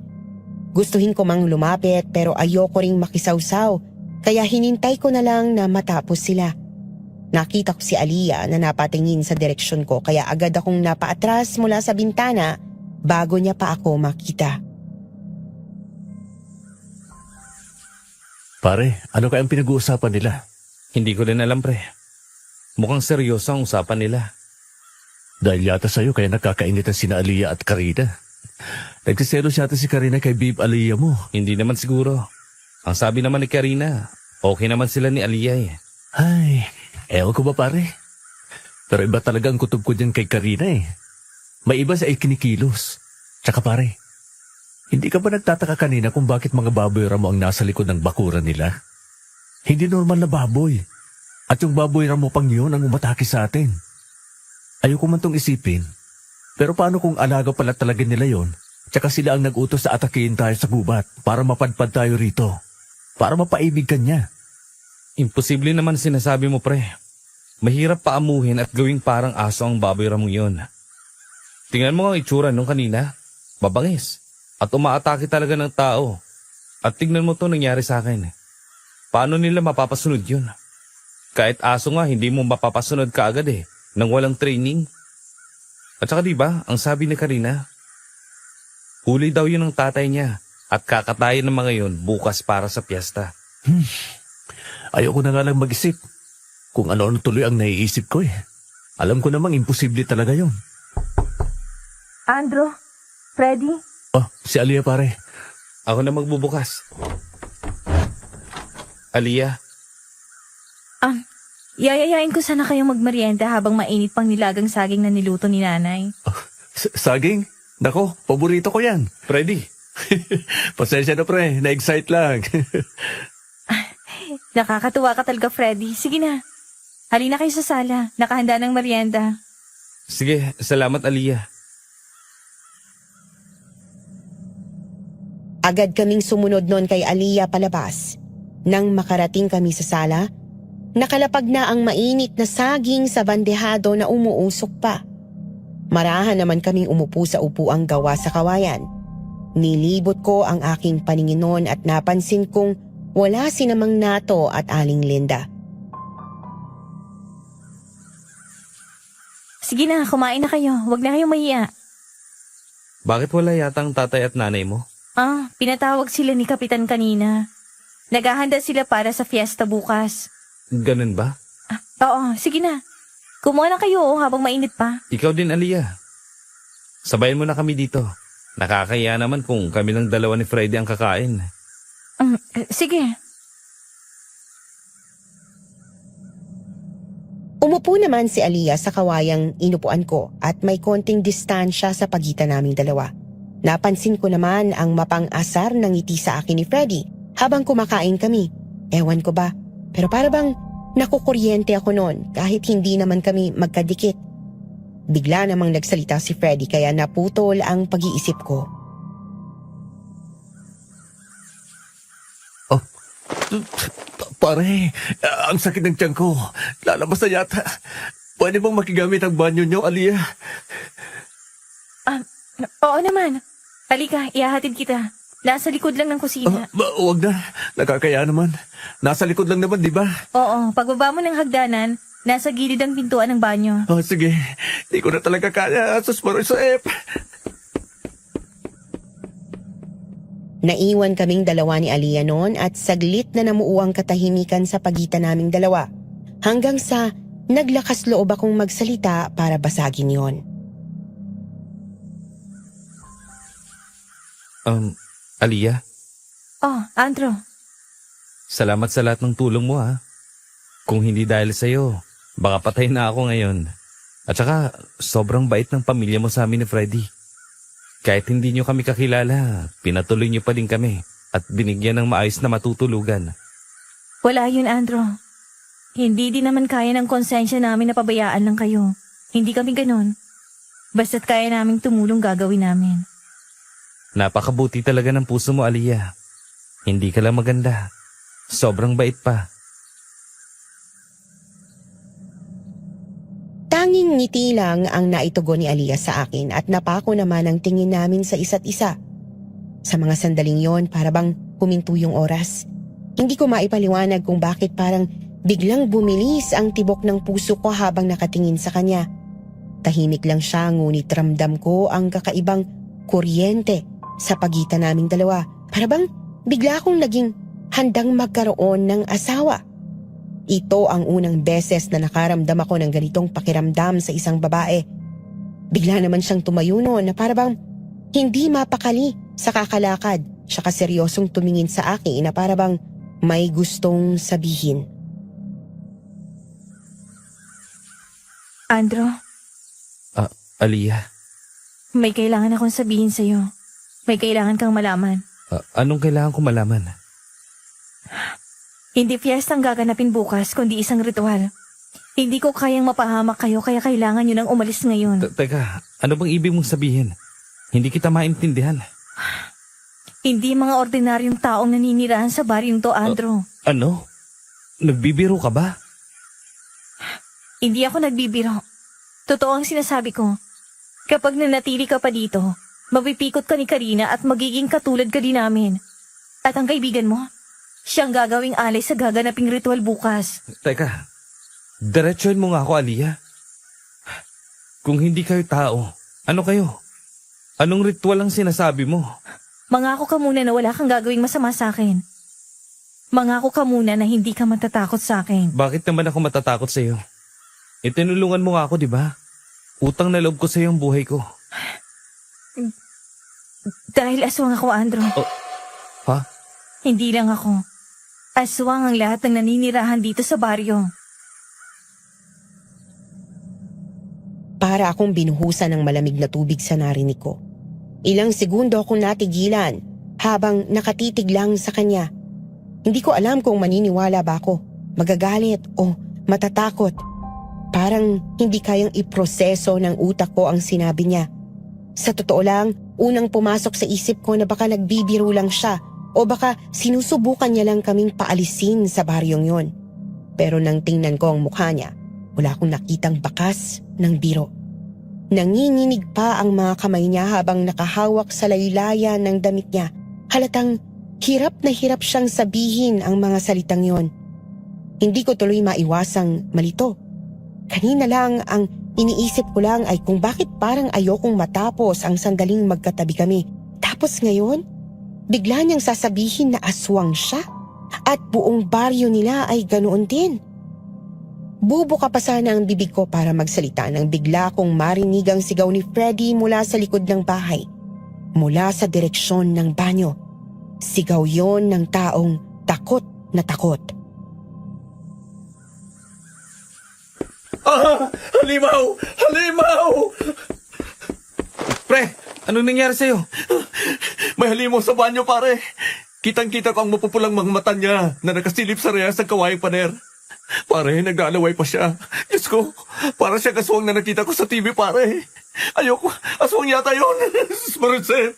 Gustuhin ko mang lumapit pero ayoko ring makisawsaw kaya hinintay ko na lang na matapos sila. Nakita ko si Aliyah na napatingin sa direksyon ko kaya agad akong napaatras mula sa bintana bago niya pa ako makita. Pare, ano kaya ang pinag-uusapan nila? Hindi ko din alam, pre. Mukhang seryoso ang usapan nila. Dahil yata sa'yo kaya nakakainitan sina Aliyah at Karina. Nagsiselo siya si Karina kay Babe Aliyah mo. Hindi naman siguro. Ang sabi naman ni Karina, okay naman sila ni Aliyah eh. Ay, ewan ko ba pare? Pero iba talaga ang kutob ko dyan kay Karina eh. May iba sa ikinikilos. Tsaka pare, hindi ka ba nagtataka kanina kung bakit mga baboy ramo ang nasa likod ng bakuran nila? Hindi normal na baboy. At yung baboy ramo pang yun ang umatake sa atin. Ayoko man tong isipin. Pero paano kung alaga pala talaga nila yon? Tsaka sila ang nag-utos sa atakihin tayo sa gubat para mapadpad tayo rito. Para mapaibig ka niya. Imposible naman sinasabi mo pre. Mahirap paamuhin at gawing parang aso ang baboy ramong yun. Tingnan mo ang itsura nung kanina. Babangis. At umaatake talaga ng tao. At tingnan mo to nangyari sa akin. Paano nila mapapasunod yun? Kahit aso nga, hindi mo mapapasunod kaagad eh. Nang walang training. At saka diba, ang sabi ni Karina, huli daw yun ng tatay niya. At kakatayin ng mga yun bukas para sa piyesta. Ayoko na nga lang mag-isip. Kung ano-ano tuloy ang naiisip ko eh. Alam ko namang imposible talaga yon. Andrew? Freddy? Oh, si Aliyah pare. Ako na magbubukas. Aliyah, Yayayain ko sana kayong magmerienda habang mainit pang nilagang saging na niluto ni nanay. Saging? Nako, paborito ko yan. Freddy. Pasensya na pre, na-excite lang. Nakakatuwa ka talaga, Freddy. Sige na. Halina kayo sa sala. Nakahanda ng merienda. Sige, salamat Aliyah. Agad kaming sumunod noon kay Aliyah palabas. Nang makarating kami sa sala, nakalapag na ang mainit na saging sa bandehado na umuusok pa. Marahan naman kaming umupo sa upuang gawa sa kawayan. Nilibot ko ang aking paningin noon at napansin kong wala si Namang Nato at Aling Linda. Sige na, kumain na kayo. Huwag na kayong mahiya. Bakit wala yatang tatay at nanay mo? Pinatawag sila ni Kapitan kanina. Naghahanda sila para sa fiesta bukas. Ganun ba? Oo, sige na. Kumuha na kayo habang mainit pa. Ikaw din Aliyah. Sabayan mo na kami dito. Nakakaya naman kung kami lang dalawa ni Freddy ang kakain. Sige. Umupo naman si Aliyah sa kawayang inupuan ko at may konting distansya sa pagitan naming dalawa. Napansin ko naman ang mapang-asar ng ngiti sa akin ni Freddy habang kumakain kami. Ewan ko ba, pero para bang nakukuryente ako noon kahit hindi naman kami magkadikit. Bigla namang nagsalita si Freddy kaya naputol ang pag-iisip ko. Oh, pare, ang sakit ng tiyan ko. Lalabas na yata. Pwede bang makigamit ang banyo niyo, Aliyah? Oo naman. Halika, ihahatid kita. Nasa likod lang ng kusina. Huwag na. Nakakaya naman. Nasa likod lang naman, di ba? Oo, pagbaba mo ng hagdanan, nasa gilid ang pintuan ng banyo. Oh, sige. Di ko na talaga kaya. Susmaroisip. Naiwan kaming dalawa ni Aliyah noon at saglit na namuo ang katahimikan sa pagitan naming dalawa. Hanggang sa naglakas loob akong magsalita para basagin yon. Aliyah, Oh, Andrew. salamat sa lahat ng tulong mo ha. Kung hindi dahil sa'yo, baka patay na ako ngayon. At saka, sobrang bait ng pamilya mo sa amin ni Freddy. Kahit hindi nyo kami kakilala, pinatuloy nyo pa din kami at binigyan ng maayos na matutulugan. Wala yun, Andrew. Hindi din naman kaya ng konsensya namin na pabayaan lang kayo. Hindi kami ganun. Basta't kaya naming tumulong gagawin namin. Napakabuti talaga ng puso mo, Aliyah. Hindi ka lang maganda. Sobrang bait pa. Tanging ngiti lang ang naitugon ni Aliyah sa akin at napako naman ang tingin namin sa isa't isa. Sa mga sandaling yon, para bang huminto yung oras. Hindi ko maipaliwanag kung bakit parang biglang bumilis ang tibok ng puso ko habang nakatingin sa kanya. Tahimik lang siya ngunit ramdam ko ang kakaibang kuryente sa pagitan naming dalawa. Para bang bigla akong naging handang magkaroon ng asawa. Ito ang unang beses na nakaramdam ako ng ganitong pakiramdam sa isang babae. Bigla naman siyang tumayo noon na para bang Hindi mapakali sa kakalakad, saka seryosong tumingin sa akin na para bang may gustong sabihin. Andro, Aliyah, may kailangan akong sabihin sa'yo. May kailangan kang malaman. anong kailangan ko malaman? Hindi fiesta ang gaganapin bukas, kundi isang ritual. Hindi ko kayang mapahamak kayo kaya kailangan nyo nang umalis ngayon. Teka, ano bang ibig mong sabihin? Hindi kita maintindihan. Hindi mga ordinaryong taong naninirahan sa baryong to, Andro. Ano? Nagbibiro ka ba? Hindi ako nagbibiro. Totoo ang sinasabi ko. Kapag nanatili ka pa dito, mapipikot ka ni Karina at magiging katulad ka din namin. At ang kaibigan mo, siyang gagawing alay sa gaganaping ritual bukas. Teka, diretsuhin mo nga ako, Aliyah. Kung hindi kayo tao, ano kayo? Anong ritual ang sinasabi mo? Mangako ka muna na wala kang gagawing masama sa akin. Mangako ka muna na hindi ka matatakot sa akin. Bakit naman ako matatakot sa iyo? Itinulungan mo nga ako, di ba? Utang na loob ko sa iyo ang buhay ko. Dahil aswang ako, Andro. Ha? Hindi lang ako. Aswang ang lahat ng naninirahan dito sa baryo. Para akong binuhusan ng malamig na tubig sa narinig ko. Ilang segundo akong natigilan habang nakatitig lang sa kanya. Hindi ko alam kung maniniwala ba ako, magagalit o matatakot. Parang hindi kayang iproseso ng utak ko ang sinabi niya. Sa totoo lang, unang pumasok sa isip ko na baka nagbibiro lang siya o baka sinusubukan niya lang kaming paalisin sa baryong yon. Pero nang tingnan ko ang mukha niya, wala akong nakitang bakas ng biro. Nanginginig pa ang mga kamay niya habang nakahawak sa laylayan ng damit niya. Halatang hirap na hirap siyang sabihin ang mga salitang yon. Hindi ko tuloy maiwasang malito. Kanina lang ang iniisip ko lang ay kung bakit parang ayokong matapos ang sandaling magkatabi kami. Tapos ngayon, bigla niyang sasabihin na aswang siya at buong baryo nila ay ganoon din. Bubuka pa sana ang bibig ko para magsalita nang bigla kong marinig ang sigaw ni Freddy mula sa likod ng bahay. Mula sa direksyon ng banyo. Sigaw yon ng taong takot na takot. Halimaw! Halimaw! Pre, anong nangyari sa'yo? May halimaw sa banyo, pare. Kitang-kita ko ang mapupulang mga mata niya na nakasilip sa reyas ng kawayang paner. Pare, naglalaway pa siya. Diyos ko, para siya kaswang na nakita ko sa TV, pare. Ayoko, aswang yata yun. Smarasep.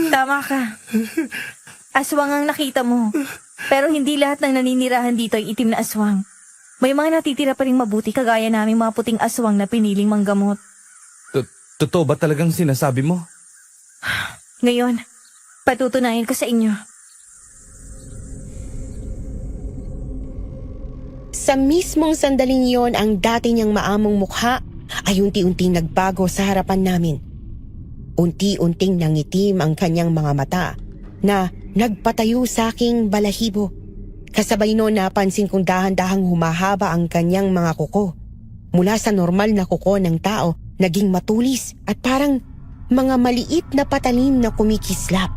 Tama ka. Aswang ang nakita mo. Pero hindi lahat ng naninirahan dito ay itim na aswang. May mga natitira pa rin mabuti kagaya namin mga puting aswang na piniling manggamot. Totoo ba talagang sinasabi mo? Ngayon, patutunayan ko sa inyo. Sa mismong sandaling yon ang dati niyang maamong mukha ay unti-unting nagbago sa harapan namin. Unti-unting nangitim ang kanyang mga mata na nagpatayo sa aking balahibo. Kasabay noon napansin kong dahan-dahang humahaba ang kanyang mga kuko. Mula sa normal na kuko ng tao, naging matulis at parang mga maliit na patalim na kumikislap.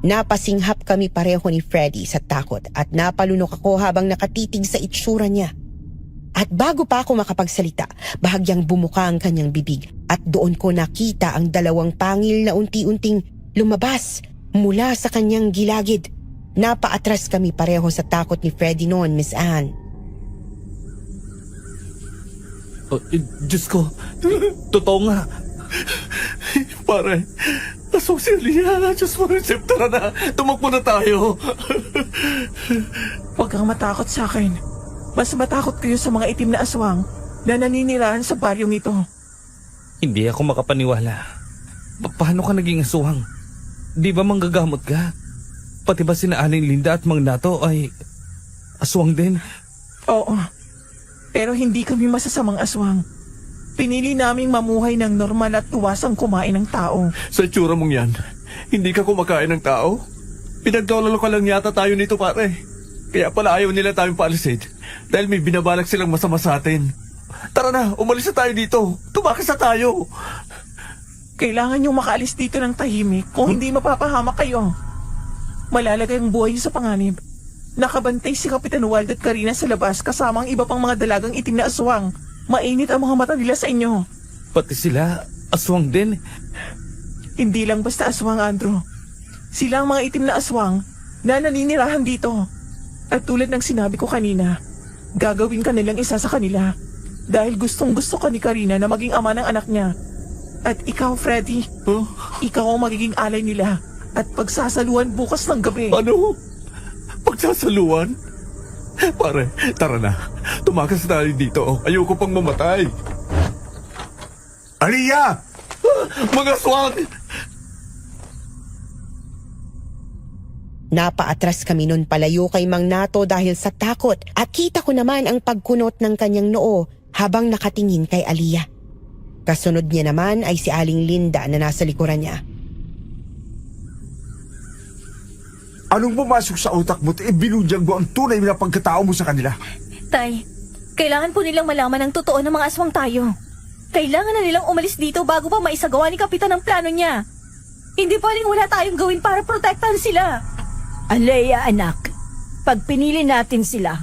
Napasinghap kami pareho ni Freddy sa takot at napalunok ako habang nakatitig sa itsura niya. At bago pa ako makapagsalita, bahagyang bumuka ang kanyang bibig at doon ko nakita ang dalawang pangil na unti-unting lumabas mula sa kanyang gilagid. Napaatras kami pareho sa takot ni Freddy noon, Miss Anne. Diyos ko, totoo nga. Pare, aswang si Aliyah. Diyos mo, Recep, tara na. Tumakbo na tayo. Huwag kang matakot sa akin. Mas matakot kayo sa mga itim na aswang na naninirahan sa baryong ito. Hindi ako makapaniwala. Paano ka naging aswang? Di ba manggagamot ka? Pati ba sina Aling Linda at Mang Nato ay aswang din? Oo, pero hindi kami masasamang aswang. Pinili naming mamuhay ng normal at tuwasang kumain ng tao. Sa itsura mong yan, hindi ka kumakain ng tao? Pinagdololo ka lang yata tayo nito, pare. Kaya pala ayaw nila tayong paalisin dahil may binabalak silang masama sa atin. Tara na, umalis na tayo dito. Tumakas na tayo. Kailangan niyong makaalis dito ng tahimik kung hindi mapapahamak kayo. Malalagay ang buhay niyo sa panganib. Nakabantay si Kapitan Wald at Karina sa labas kasama ang iba pang mga dalagang itim na aswang. Mainit ang mga mata nila sa inyo. Pati sila, aswang din. Hindi lang basta aswang, Andrew. Sila ang mga itim na aswang na naninirahan dito. At tulad ng sinabi ko kanina, gagawin ka nilang isa sa kanila. Dahil gustong gusto ka ni Karina na maging ama ng anak niya. At ikaw, Freddy, ikaw ang magiging alay nila. At pagsasaluhan bukas ng gabi. Ano? Pagsasaluan? Pare, tara na. Tumakas na tayo dito. Ayoko pang mamatay. Aliyah! Mga swang! Napaatras kami nun palayo kay Mang Nato dahil sa takot at kita ko naman ang pagkunot ng kanyang noo habang nakatingin kay Aliyah. Kasunod niya naman ay si Aling Linda na nasa likuran niya. Anong pumasok sa utak mo at binudyag mo ang tunay na pagkatao mo sa kanila? Tay, kailangan po nilang malaman ang totoo ng mga aswang tayo. Kailangan na nilang umalis dito bago pa maisagawa ni Kapitan ang plano niya. Hindi pwedeng wala tayong gawin para protektahan sila. Alea, anak, pag pinili natin sila,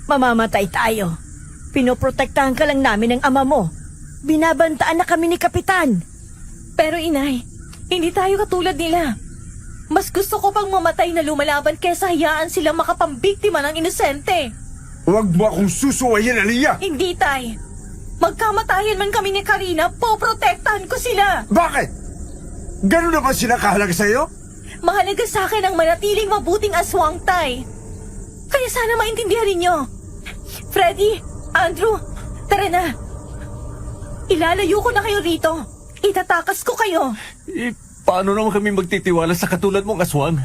mamamatay tayo. Pinoprotektahan ka lang namin ng ama mo. Binabantaan na kami ni Kapitan. Pero inay, hindi tayo katulad nila. Mas gusto ko pang mamatay na lumalaban kesa hayaan silang makapambiktima ng inosente. Huwag mo akong susuwayin, Aliyah! Hindi, tay. Magkamatayan man kami ni Karina, poprotektahan ko sila. Bakit? Ganun na ba sila kahalaga sa'yo? Mahalaga sa akin ang manatiling mabuting aswang, tay. Kaya sana maintindihan ninyo. Freddy, Andrew, tara na. Ilalayo ko na kayo rito. Itatakas ko kayo. Paano naman kami magtitiwala sa katulad mong aswang?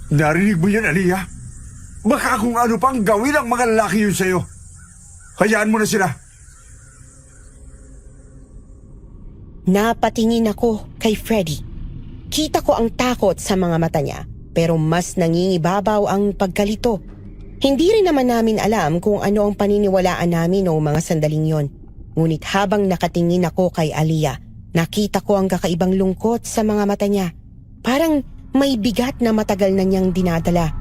Narinig mo yan, Aliyah? Baka kung ano pang gawin ang mga lalaki yun sa'yo. Hayaan mo na sila. Napatingin ako kay Freddy. Kita ko ang takot sa mga mata niya, pero mas nangingibabaw ang pagkalito. Hindi rin naman namin alam kung ano ang paniniwalaan namin noong mga sandaling yon. Ngunit habang nakatingin ako kay Aliyah, nakita ko ang kakaibang lungkot sa mga mata niya. Parang may bigat na matagal na niyang dinadala.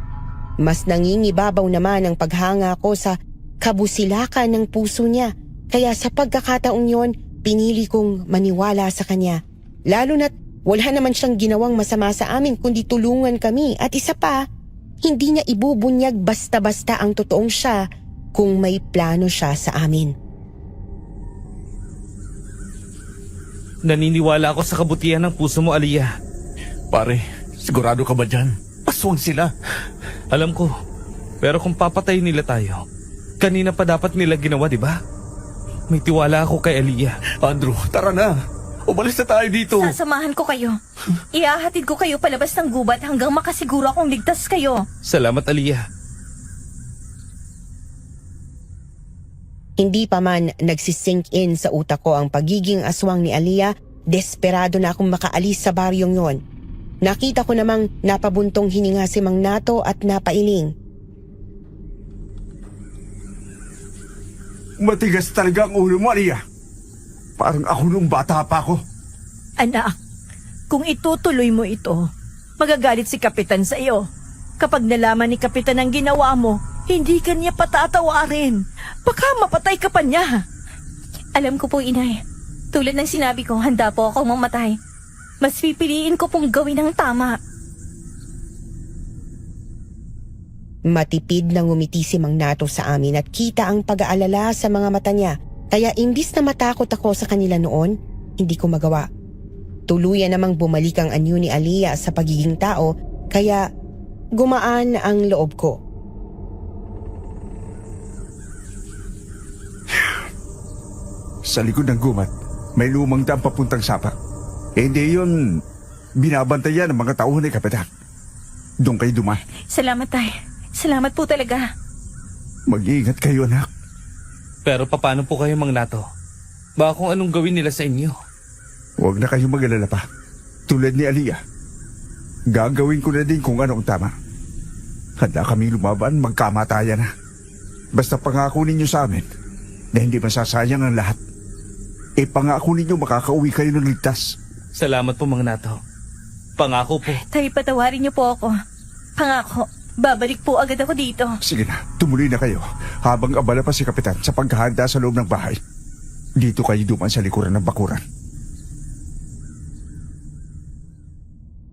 Mas nangingibabaw naman ang paghanga ko sa kabusilakan ng puso niya. Kaya sa pagkakataong yon, pinili kong maniwala sa kanya. Lalo na't wala naman siyang ginawang masama sa amin kundi tulungan kami. At isa pa, hindi niya ibubunyag basta-basta ang totoong siya kung may plano siya sa amin. Naniniwala ako sa kabutihan ng puso mo, Aliyah. Pare, sigurado ka ba dyan? Aswang sila. Alam ko, pero kung papatayin nila tayo, kanina pa dapat nila ginawa, di ba? May tiwala ako kay Aliyah. Andrew, tara na. Umalis na tayo dito. Sasamahan ko kayo. Iahatid ko kayo palabas ng gubat hanggang makasiguro akong ligtas kayo. Salamat, Aliyah. Hindi pa man nagsisink in sa utak ko ang pagiging aswang ni Aliyah, desperado na akong makaalis sa baryong yon. Nakita ko namang napabuntong hininga si Mang Nato at napailing. Matigas talaga ang ulo mo, Aliyah. Parang ako nung bata pa ako. Anak, kung itutuloy mo ito, magagalit si Kapitan sa iyo. Kapag nalaman ni Kapitan ang ginawa mo, hindi ka niya patatawarin. Baka mapatay ka pa niya. Alam ko po, inay. Tulad ng sinabi ko, handa po akong mamatay. Mas pipiliin ko pong gawin ang tama. Matipid na ngumiti si Mang Nato sa amin at kita ang pag-aalala sa mga mata niya. Kaya imbis na matakot ako sa kanila noon, hindi ko magawa. Tuluyan namang bumalik ang anyo ni Aliyah sa pagiging tao, kaya gumaan ang loob ko. Sa likod ng gumat, may lumang dam papuntang sapa. Hindi yun binabantayan ng mga tauhan ni Kapitan. Doon kayo dumaan. Salamat, tay. Salamat po talaga. Mag-iingat kayo, anak. Pero paano po kayo, Mang Nato? Baka kung anong gawin nila sa inyo? Huwag na kayong mag-alala pa. Tulad ni Aliyah, gagawin ko na din kung ano ang tama. Handa kami lumaban, magkamatayan na. Basta pangako ninyo sa amin na hindi masasayang ang lahat. pangako ninyo makakauwi kayo ng ligtas. Salamat po mga nato. Pangako po. Tay, patawarin niyo po ako. Pangako, babalik po agad ako dito. Sige na, tumuloy na kayo habang abala pa si Kapitan sa paghahanda sa loob ng bahay. Dito kayo duman sa likuran ng bakuran.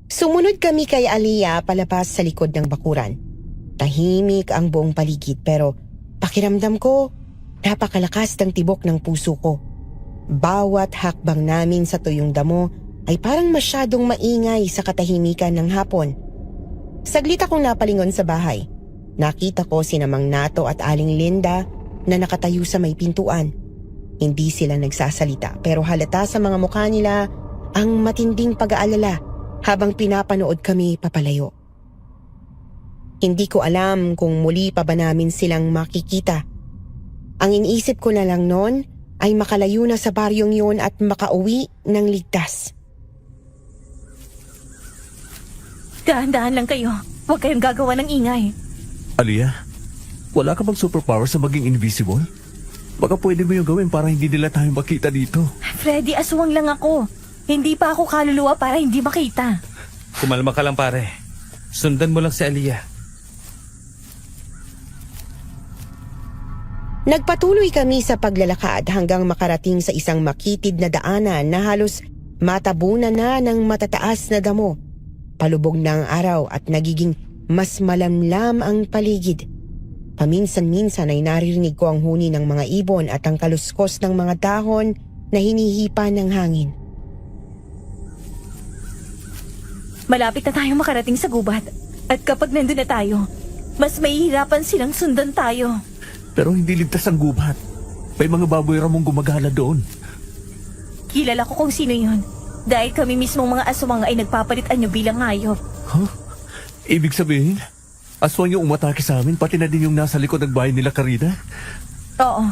Sumunod kami kay Aliyah palabas sa likod ng bakuran. Tahimik ang buong paligid pero pakiramdam ko, napakalakas ng tibok ng puso ko. Bawat hakbang namin sa tuyong damo ay parang masyadong maingay sa katahimikan ng hapon. Saglit akong napalingon sa bahay. Nakita ko si Mang Nato at Aling Linda na nakatayo sa may pintuan. Hindi sila nagsasalita pero halata sa mga mukha nila ang matinding pag-aalala habang pinapanood kami papalayo. Hindi ko alam kung muli pa ba namin silang makikita. Ang iniisip ko na lang noon ay makalayo na sa baryong yun at makauwi ng ligtas. Dahan-dahan lang kayo. Huwag kayong gagawa ng ingay. Aliyah, wala ka bang superpower sa maging invisible? Baka pwede mo yung gawin para hindi nila tayo makita dito. Freddy, aswang lang ako. Hindi pa ako kaluluwa para hindi makita. Kumalma ka lang pare. Sundan mo lang si Aliyah. Nagpatuloy kami sa paglalakad hanggang makarating sa isang makitid na daanan na halos matabunan na ng matataas na damo. Palubog na ang araw at nagiging mas malamlam ang paligid. Paminsan-minsan ay naririnig ko ang huni ng mga ibon at ang kaluskos ng mga dahon na hinihipa ng hangin. Malapit na tayong makarating sa gubat. At kapag nandun na tayo, mas mahihirapan silang sundan tayo. Pero hindi ligtas ang gubat. May mga baboy ramong gumagala doon. Kilala ko kung sino yon. Dahil kami mismong mga aswang ay nagpapalit anyo bilang hayop. Huh? Ibig sabihin, aswang yung umatake sa amin, pati na din yung nasa likod ng bahay nila Karina? Oo.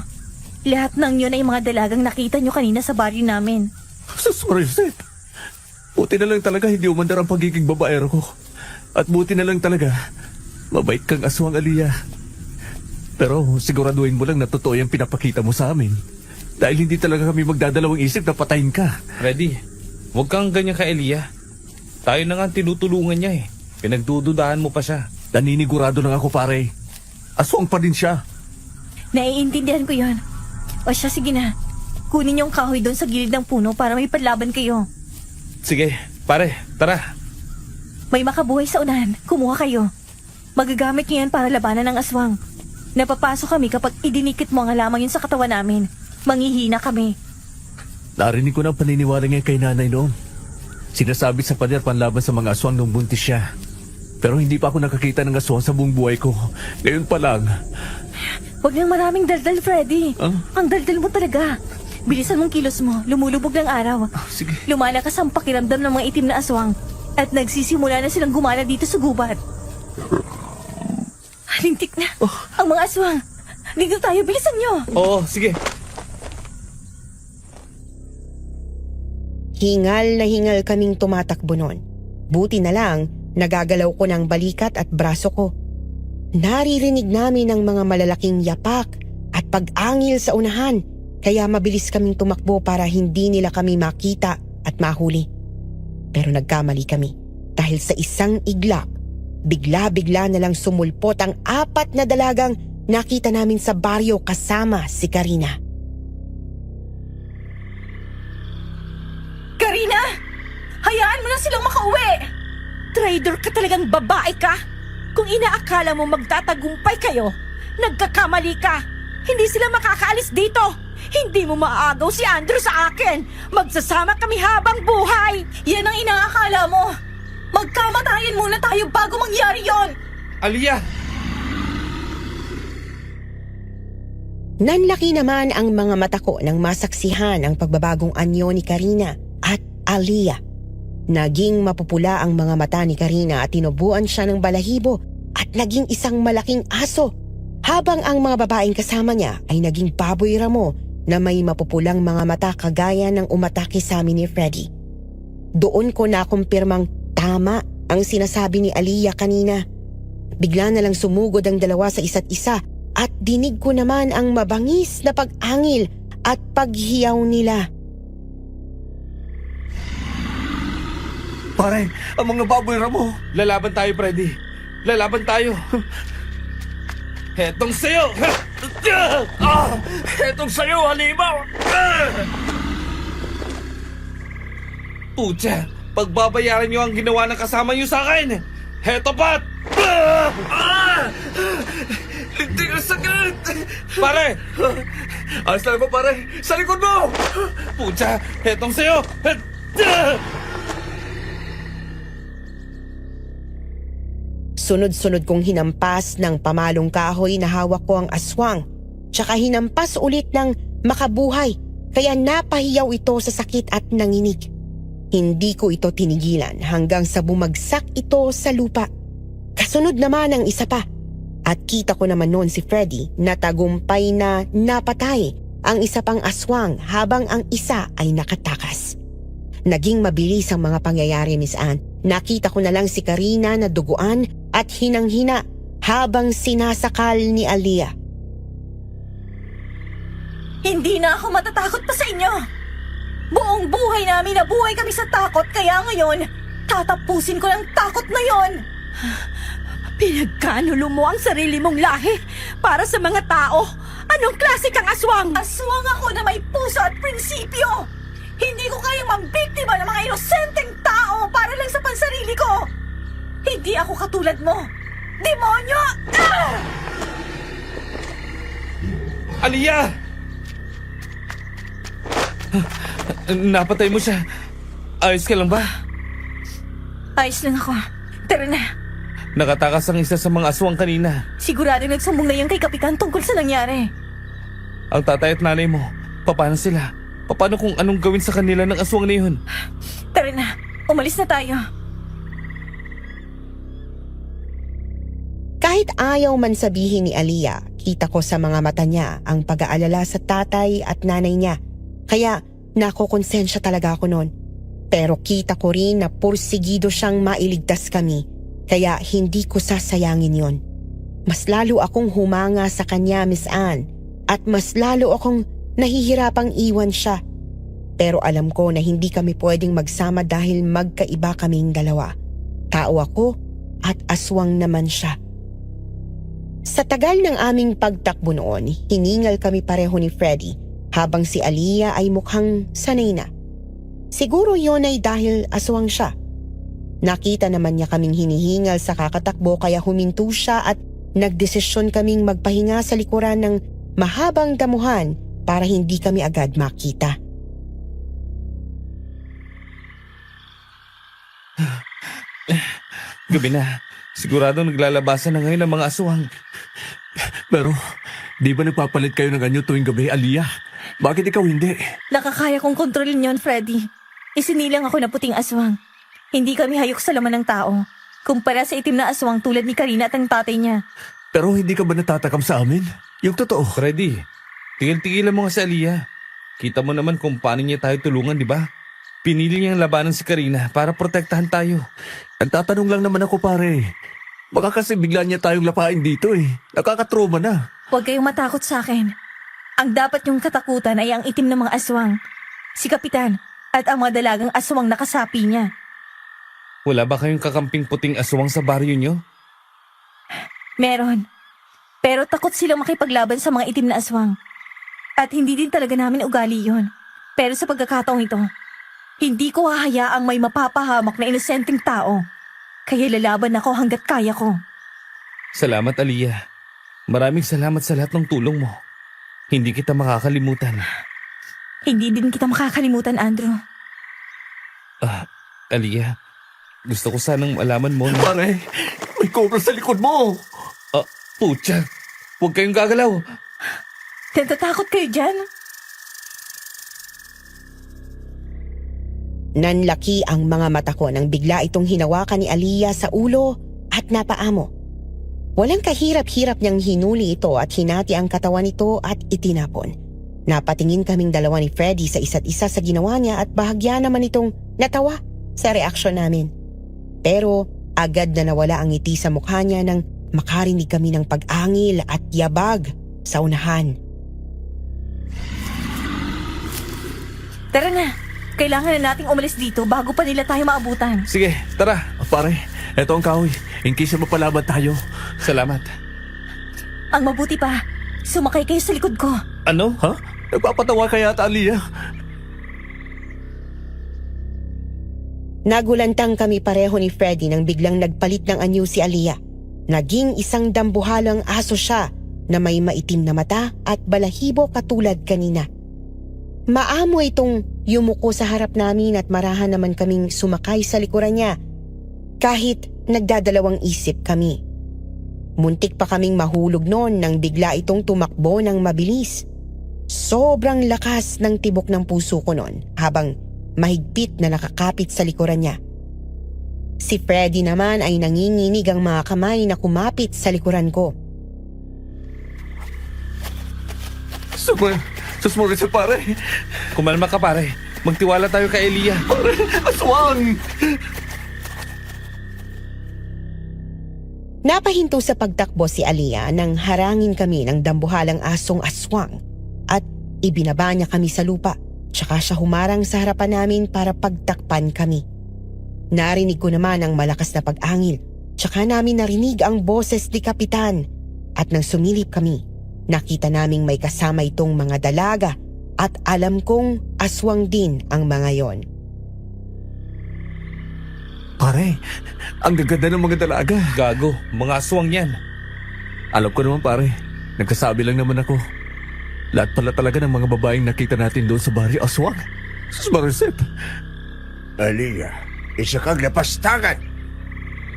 Lahat ng yun ay mga dalagang nakita nyo kanina sa baryo namin. Sus, Mariset. Buti na lang talaga hindi umandar ang pagiging babaero ko. At buti na lang talaga, mabait kang aswang, Aliyah. Pero siguraduhin mo lang na totoo yung pinapakita mo sa amin. Dahil hindi talaga kami magdadalawang isip na patayin ka. Freddy, huwag kang ganyan ka Aliyah. Tayo na nga ang tinutulungan niya eh. Pinagdududahan mo pa siya. Naninigurado lang ako, pare. Aswang pa din siya. Naiintindihan ko yon. O siya, sige na. Kunin yung kahoy doon sa gilid ng puno para may panlaban kayo. Sige, pare, tara. May makabuhay sa unahan. Kumuha kayo. Magagamit niyo yan para labanan ng aswang. Napapasok kami kapag idinikit mo ang lamang yun sa katawan namin. Manghihina kami. Narinig ko na ang paniniwala niya kay nanay noon. Sinasabi sa pader panlaban sa mga aswang nung buntis siya. Pero hindi pa ako nakakita ng aswang sa buong buhay ko. Ngayon pa lang. Huwag nang maraming daldal, Freddy. Huh? Ang daldal mo talaga. Bilisan mong kilos mo. Lumulubog ng araw. Sige. Lumalakas ang pakiramdam ng mga itim na aswang. At nagsisimula na silang gumala dito sa gubat. Lintik na. Ang mga aswang. Dito tayo, bilisan nyo. Oo, sige. Hingal na hingal kaming tumatakbo noon. Buti na lang, nagagalaw ko ng balikat at braso ko. Naririnig namin ang mga malalaking yapak at pag-angil sa unahan, kaya mabilis kaming tumakbo para hindi nila kami makita at mahuli. Pero nagkamali kami dahil sa isang iglap, bigla-bigla na lang sumulpot ang 4 na dalagang nakita namin sa baryo kasama si Karina. Karina! Hayaan mo na silang makauwi! Traitor ka talagang babae ka! Kung inaakala mo magtatagumpay kayo, nagkakamali ka! Hindi sila makakaalis dito! Hindi mo maaagaw si Andrew sa akin! Magsasama kami habang buhay! Yan ang inaakala mo! Magkamatayan muna tayo bago mangyari yon! Aliyah! Nanlaki naman ang mga mata ko nang masaksihan ang pagbabagong anyo ni Karina at Aliyah. Naging mapupula ang mga mata ni Karina at tinubuan siya ng balahibo at naging isang malaking aso, habang ang mga babaeng kasama niya ay naging baboy ramo na may mapupulang mga mata kagaya ng umatake sa amin ni Freddy. Doon ko nakumpirmang tama ang sinasabi ni Aliyah kanina. Bigla na lang sumugod ang dalawa sa isa't isa at dinig ko naman ang mabangis na pag-angil at paghiyaw nila. Pare, ang mga baboy ramo. Lalaban tayo, Freddy. Lalaban tayo. Hetong sa'yo! Etong sa'yo, halimaw! Pucha, pagbabayaran niyo ang ginawa ng kasama niyo sa akin. Heto pat! Hindi ka sakit! Pare! Ayos lang ba, pare? Sa likod mo! Pucha, hetong sa'yo! Sunod-sunod kong hinampas ng pamalong kahoy na hawak ko ang aswang. Tsaka hinampas ulit ng makabuhay, kaya napahiyaw ito sa sakit at nanginig. Hindi ko ito tinigilan hanggang sa bumagsak ito sa lupa. Kasunod naman ang isa pa. At kita ko naman noon si Freddy na tagumpay na napatay ang isa pang aswang habang ang isa ay nakatakas. Naging mabilis ang mga pangyayari, Miss Anne. Nakita ko na lang si Karina na duguan at hinang-hina habang sinasakal ni Aliyah. Hindi na ako matatakot pa sa inyo. Buong buhay namin nabuhay kami sa takot, kaya ngayon, tatapusin ko ang takot na yon. Pinagkanulo mo ang sarili mong lahi para sa mga tao. Anong klase kang aswang? Aswang ako na may puso at prinsipyo. Hindi ko kayang mambiktima ng mga inosenteng tao para lang sa pansarili ko. Hindi ako katulad mo. Demonyo! Ah! Aliyah! Napatay mo siya. Ayos ka lang ba? Ayos lang ako. Tara na. Nakatakas ang isa sa mga aswang kanina. Sigurado nagsumbong na yan kay Kapitan tungkol sa nangyari. Ang tatay at nanay mo, paano sila? Paano kung anong gawin sa kanila ng aswang na yun? Tara na. Umalis na tayo. Kahit ayaw man sabihin ni Aliyah, kita ko sa mga mata niya ang pag-aalala sa tatay at nanay niya. Kaya nakokonsensya talaga ako noon. Pero kita ko rin na pursigido siyang mailigtas kami. Kaya hindi ko sasayangin yon. Mas lalo akong humanga sa kanya, Miss Anne. At mas lalo akong nahihirapang iwan siya. Pero alam ko na hindi kami pwedeng magsama dahil magkaiba kaming dalawa. Tao ako at aswang naman siya. Sa tagal ng aming pagtakbo noon, hiningal kami pareho ni Freddy habang si Aliyah ay mukhang sanay na. Siguro yon ay dahil aswang siya. Nakita naman niya kaming hinihingal sa kakatakbo kaya huminto siya at nagdesisyon kaming magpahinga sa likuran ng mahabang damuhan para hindi kami agad makita. Gabi na. Sigurado naglalabasan na ngayon ang mga aswang. Pero, di ba nagpapalit kayo ng anyo tuwing gabi, Aliyah? Bakit ikaw hindi? Nakakaya kong kontrolin yon, Freddy. Isinilang ako na puting aswang. Hindi kami hayok sa laman ng tao. Kumpara sa itim na aswang tulad ni Karina at ang tatay niya. Pero hindi ka ba natatakam sa amin? Yung totoo. Freddy, tigil-tigilan mo nga si Aliyah. Kita mo naman kung paano niya tayo tulungan, di ba? Pinili niyang labanan si Karina para protektahan tayo. Nagtatanong lang naman ako, pare. Baka kasi bigla niya tayong lapain dito eh. Nakakatroma na. Huwag kayong matakot sa akin. Ang dapat niyong katakutan ay ang itim na mga aswang. Si Kapitan at ang mga dalagang aswang na kasapi niya. Wala ba kayong kakamping puting aswang sa baryo niyo? Meron. Pero takot silang makipaglaban sa mga itim na aswang. At hindi din talaga namin ugali yon. Pero sa pagkakataong ito, hindi ko hahayaang may mapapahamak na inosenteng tao. Kaya lalaban ako hanggat kaya ko. Salamat, Aliyah. Maraming salamat sa lahat ng tulong mo. Hindi kita makakalimutan. Hindi din kita makakalimutan, Andrew. Aliyah, gusto ko sanang malaman mo na... Pare, may cobra sa likod mo. Putya, huwag kayong gagalaw. Natatakot kayo dyan? Nanlaki ang mga mata ko nang bigla itong hinawakan ni Aliyah sa ulo at napaamo. Walang kahirap-hirap niyang hinuli ito at hinati ang katawan nito at itinapon. Napatingin kaming dalawa ni Freddy sa isa't isa sa ginawa niya at bahagya naman itong natawa sa reaksyon namin. Pero agad na nawala ang ngiti sa mukha niya nang makarinig kami ng pag-angil at yabag sa unahan. Tara na. Kailangan na nating umalis dito bago pa nila tayo maabutan. Sige, tara. Pare, eto ang kahoy. In case na mapalaban tayo. Salamat. Ang mabuti pa, sumakay kayo sa likod ko. Ano? Ha? Nagpapatawa kaya ata, Aliyah? Nagulantang kami pareho ni Freddy nang biglang nagpalit ng anyo si Aliyah. Naging isang dambuhalang aso siya na may maitim na mata at balahibo katulad kanina. Maamo itong yumuko sa harap namin at marahan naman kaming sumakay sa likuran niya. Kahit nagdadalawang isip kami. Muntik pa kaming mahulog noon nang bigla itong tumakbo ng mabilis. Sobrang lakas ng tibok ng puso ko noon habang mahigpit na nakakapit sa likuran niya. Si Freddy naman ay nanginginig ang mga kamay na kumapit sa likuran ko. Susmuri si pare. Kumalma ka, pare. Magtiwala tayo kay Aliyah. Aswang! Napahinto sa pagtakbo si Aliyah nang harangin kami ng dambuhalang asong aswang at ibinaba niya kami sa lupa. Tsaka siya humarang sa harapan namin para pagtakpan kami. Narinig ko naman ang malakas na pag-angil. Tsaka namin narinig ang boses ni Kapitan. At nang sumilip kami, nakita naming may kasama itong mga dalaga at alam kong aswang din ang mga yon. Pare, ang gaganda ng mga dalaga. Gago, mga aswang yan. Alam ko naman, pare. Nagkasabi lang naman ako. Lahat pala talaga ng mga babaeng nakita natin doon sa baryo aswang. Sus Marisip. Aliyah, isa kang lapastangan.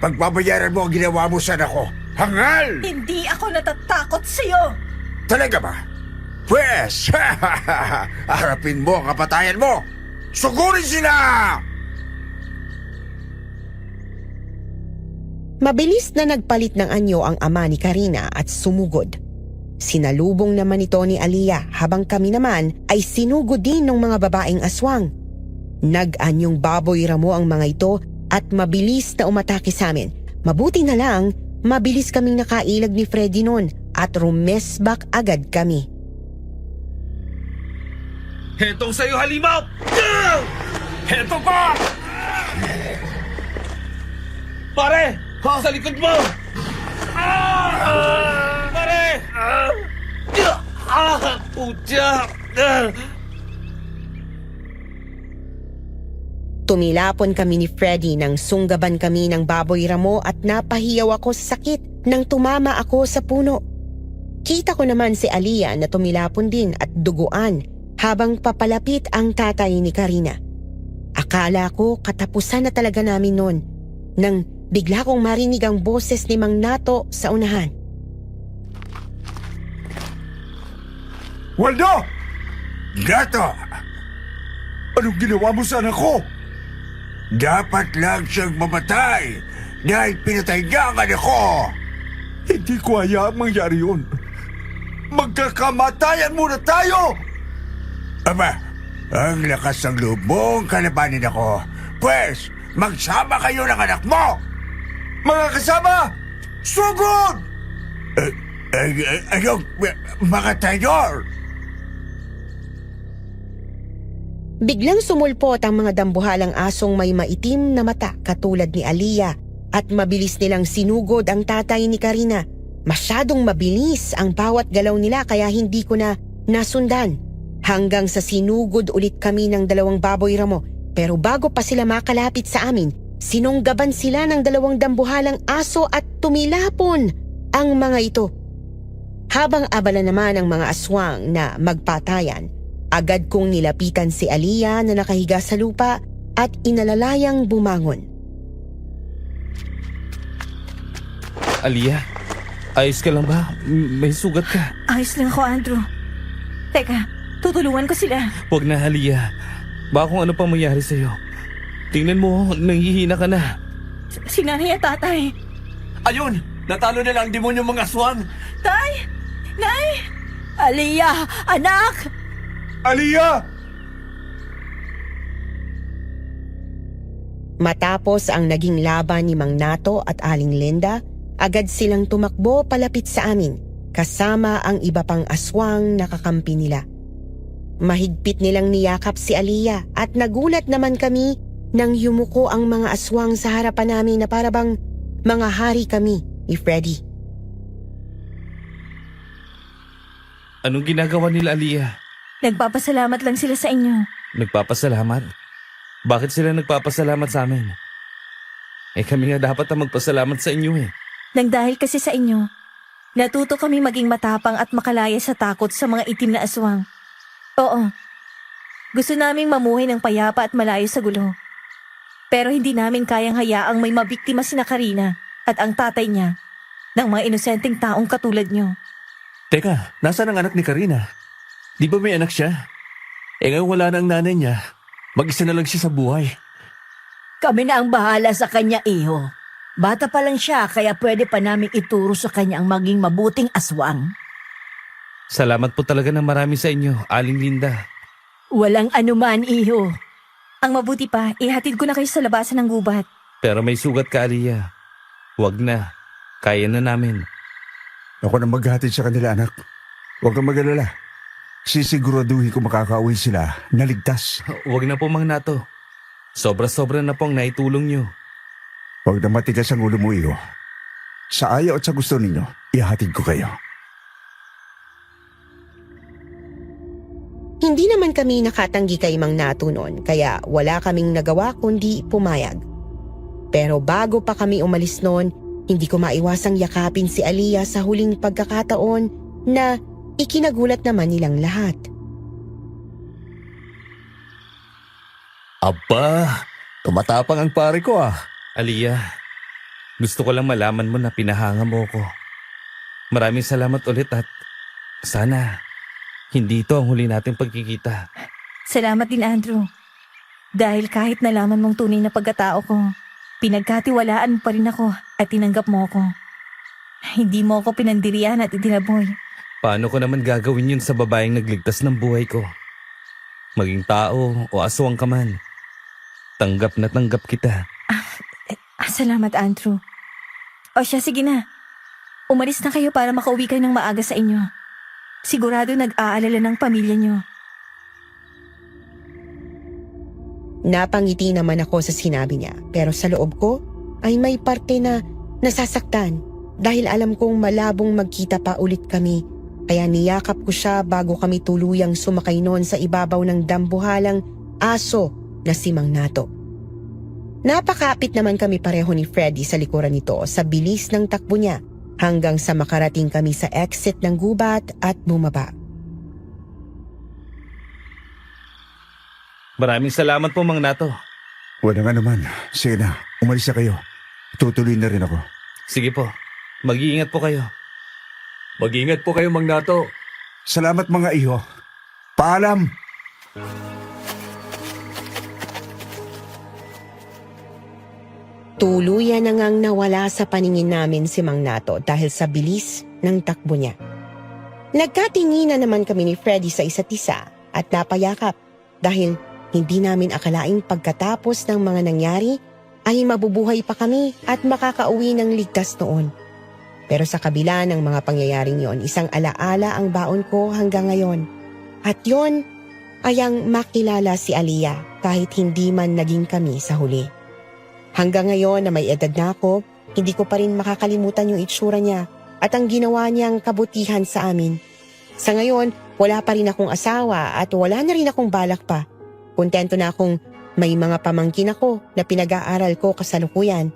Pagbabayaran mo ang ginawa mo sa ko. Hangal! Hindi ako natatakot sa'yo! Talaga ba? Pwes, harapin mo ang kapatayan mo. Sugurin sila! Mabilis na nagpalit ng anyo ang ama ni Karina at sumugod. Sinalubong naman ito ni Aliyah habang kami naman ay sinugod din ng mga babaeng aswang. Nag-anyong baboy ramo ang mga ito at mabilis na umatake sa amin. Mabuti na lang, mabilis kaming nakailag ni Freddy noon at rumesbak agad kami. Hetong sa'yo, halimaw! Heto pa! Pare! Sa likod mo! Pare! Putya! Tumilapon kami ni Freddy nang sunggaban kami ng baboy ramo at napahiyaw ako sa sakit nang tumama ako sa puno. Kita ko naman si Aliyah na tumilapon din at duguan habang papalapit ang tatay ni Karina. Akala ko katapusan na talaga namin noon nang bigla kong marinig ang boses ni Mang Nato sa unahan. Waldo! Gato! Anong ginawa mo sa anak ko? Dapat lang siyang mamatay dahil pinatay niya ang anak ko. Hindi ko hayaang mangyari yun. Magkakamatayan muna tayo! Aba, ang lakas ng loob mong kalabanin ako. Pwes, magsama kayo ng anak mo! Mga kasama, sugod! Anong mga tayor? Biglang sumulpot ang mga dambuhalang asong may maitim na mata katulad ni Aliyah at mabilis nilang sinugod ang tatay ni Karina. Masyadong mabilis ang bawat galaw nila kaya hindi ko na nasundan. Hanggang sa sinugod ulit kami ng dalawang baboy ramo. Pero bago pa sila makalapit sa amin, sinunggaban sila ng dalawang dambuhalang aso at tumilapon ang mga ito. Habang abala naman ang mga aswang na magpatayan, agad kong nilapitan si Aliyah na nakahiga sa lupa at inalalayang bumangon. Aliyah, ayos ka lang ba? May sugat ka. Ayos lang ako, Andrew. Teka, tutulungan ko sila. Huwag na, Aliyah. Baka kung ano pang mangyari sa'yo. Tingnan mo, nanghihina ka na. Si nanay at tatay. Ayun! Natalo na lang demonyo mga aswang! Tay! Nay! Aliyah, anak! Aliyah! Matapos ang naging laban ni Mang Nato at Aling Linda, agad silang tumakbo palapit sa amin kasama ang iba pang aswang na kakampi nila. Mahigpit nilang niyakap si Aliyah at nagulat naman kami nang yumuko ang mga aswang sa harapan namin na parabang mga hari kami ni Freddy. Anong ginagawa nila, Aliyah? Nagpapasalamat lang sila sa inyo. Nagpapasalamat? Bakit sila nagpapasalamat sa amin? Kami nga dapat ang magpasalamat sa inyo eh. Nang dahil kasi sa inyo, natuto kami maging matapang at makalaya sa takot sa mga itim na aswang. Oo, gusto naming mamuhay ng payapa at malayo sa gulo. Pero hindi namin kayang hayaang may mabiktima si Karina at ang tatay niya ng mga inosenteng taong katulad niyo. Teka, nasaan ang anak ni Karina? Di ba may anak siya? Ngayon wala na ang nanay niya. Mag-isa na lang siya sa buhay. Kami na ang bahala sa kanya, iho. Bata pa lang siya, kaya pwede pa namin ituro sa kanya ang maging mabuting aswang. Salamat po talaga ng marami sa inyo, Aling Linda. Walang anuman, iho. Ang mabuti pa, ihatid ko na kayo sa labasan ng gubat. Pero may sugat ka, Aliyah. Huwag na. Kaya na namin. Ako na maghatid sa kanila, anak. Huwag kang mag-alala. Sisiguraduhin ko makakauwi sila na ligtas. Huwag na po, Mang Nato. Sobra-sobra na pong naitulong nyo. Huwag na matigas ang ulo mo, iyo. Sa ayaw at sa gusto ninyo, ihatid ko kayo. Hindi naman kami nakatanggi kay Mang Nato noon, kaya wala kaming nagawa kundi pumayag. Pero bago pa kami umalis noon, hindi ko maiwasang yakapin si Aliyah sa huling pagkakataon na ikinagulat naman nilang lahat. Aba, tumatapang ang pare ko ah. Aliyah, gusto ko lang malaman mo na pinahanga mo ko. Maraming salamat ulit at sana hindi ito ang huli nating pagkikita. Salamat din, Andrew. Dahil kahit nalaman mong tunay na pagkatao ko, pinagkatiwalaan mo pa rin ako at tinanggap mo ako. Hindi mo ako pinandirian at itinaboy. Paano ko naman gagawin yun sa babaeng nagligtas ng buhay ko? Maging tao o aswang ka man, tanggap na tanggap kita. Salamat, Andrew. O siya, sige na. Umalis na kayo para makauwi kayo ng maaga sa inyo. Sigurado nag-aalala ng pamilya niyo. Napangiti naman ako sa sinabi niya, pero sa loob ko ay may parte na nasasaktan dahil alam kong malabong magkita pa ulit kami. Kaya niyakap ko siya bago kami tuluyang sumakay noon sa ibabaw ng dambuhalang aso na si Mang Nato. Napakapit naman kami pareho ni Freddy sa likuran nito sa bilis ng takbo niya hanggang sa makarating kami sa exit ng gubat at bumaba. Maraming salamat po, Mang Nato. Wala nga naman. Sige na, umalis na kayo. Tutuloy na rin ako. Sige po, mag-iingat po kayo. Mag-ingat po kayo, Mang Nato. Salamat mga iho. Paalam! Tuluyan na ngang nawala sa paningin namin si Mang Nato dahil sa bilis ng takbo niya. Nagkatinginan naman kami ni Freddy sa isa't isa at napayakap dahil hindi namin akalaing pagkatapos ng mga nangyari ay mabubuhay pa kami at makakauwi ng ligtas noon. Pero sa kabila ng mga pangyayaring yon, isang alaala ang baon ko hanggang ngayon. At yon ay ang makilala si Aliyah kahit hindi man naging kami sa huli. Hanggang ngayon na may edad na ako, hindi ko pa rin makakalimutan yung itsura niya at ang ginawa niyang kabutihan sa amin. Sa ngayon, wala pa rin akong asawa at wala na rin akong balak pa. Kontento na akong may mga pamangkin ako na pinag-aaral ko kasalukuyan.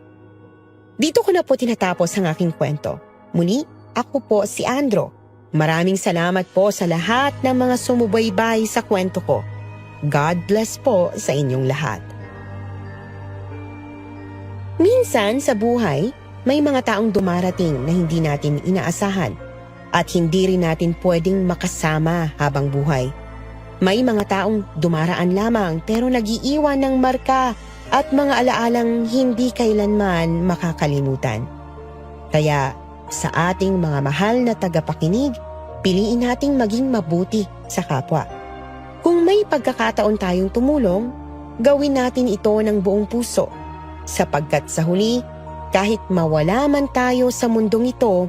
Dito ko na po tinatapos ang aking kwento. Muli, ako po si Andrew. Maraming salamat po sa lahat ng mga sumubaybay sa kwento ko. God bless po sa inyong lahat. Minsan sa buhay, may mga taong dumarating na hindi natin inaasahan at hindi rin natin pwedeng makasama habang buhay. May mga taong dumaraan lamang pero nag-iiwan ng marka at mga alaalang hindi kailanman makakalimutan. Kaya sa ating mga mahal na tagapakinig, piliin nating maging mabuti sa kapwa. Kung may pagkakataon tayong tumulong, gawin natin ito ng buong puso. Sapagkat sa huli, kahit mawala man tayo sa mundong ito,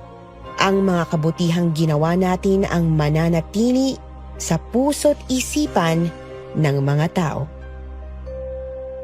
ang mga kabutihang ginawa natin ang mananatili sa puso't isipan ng mga tao.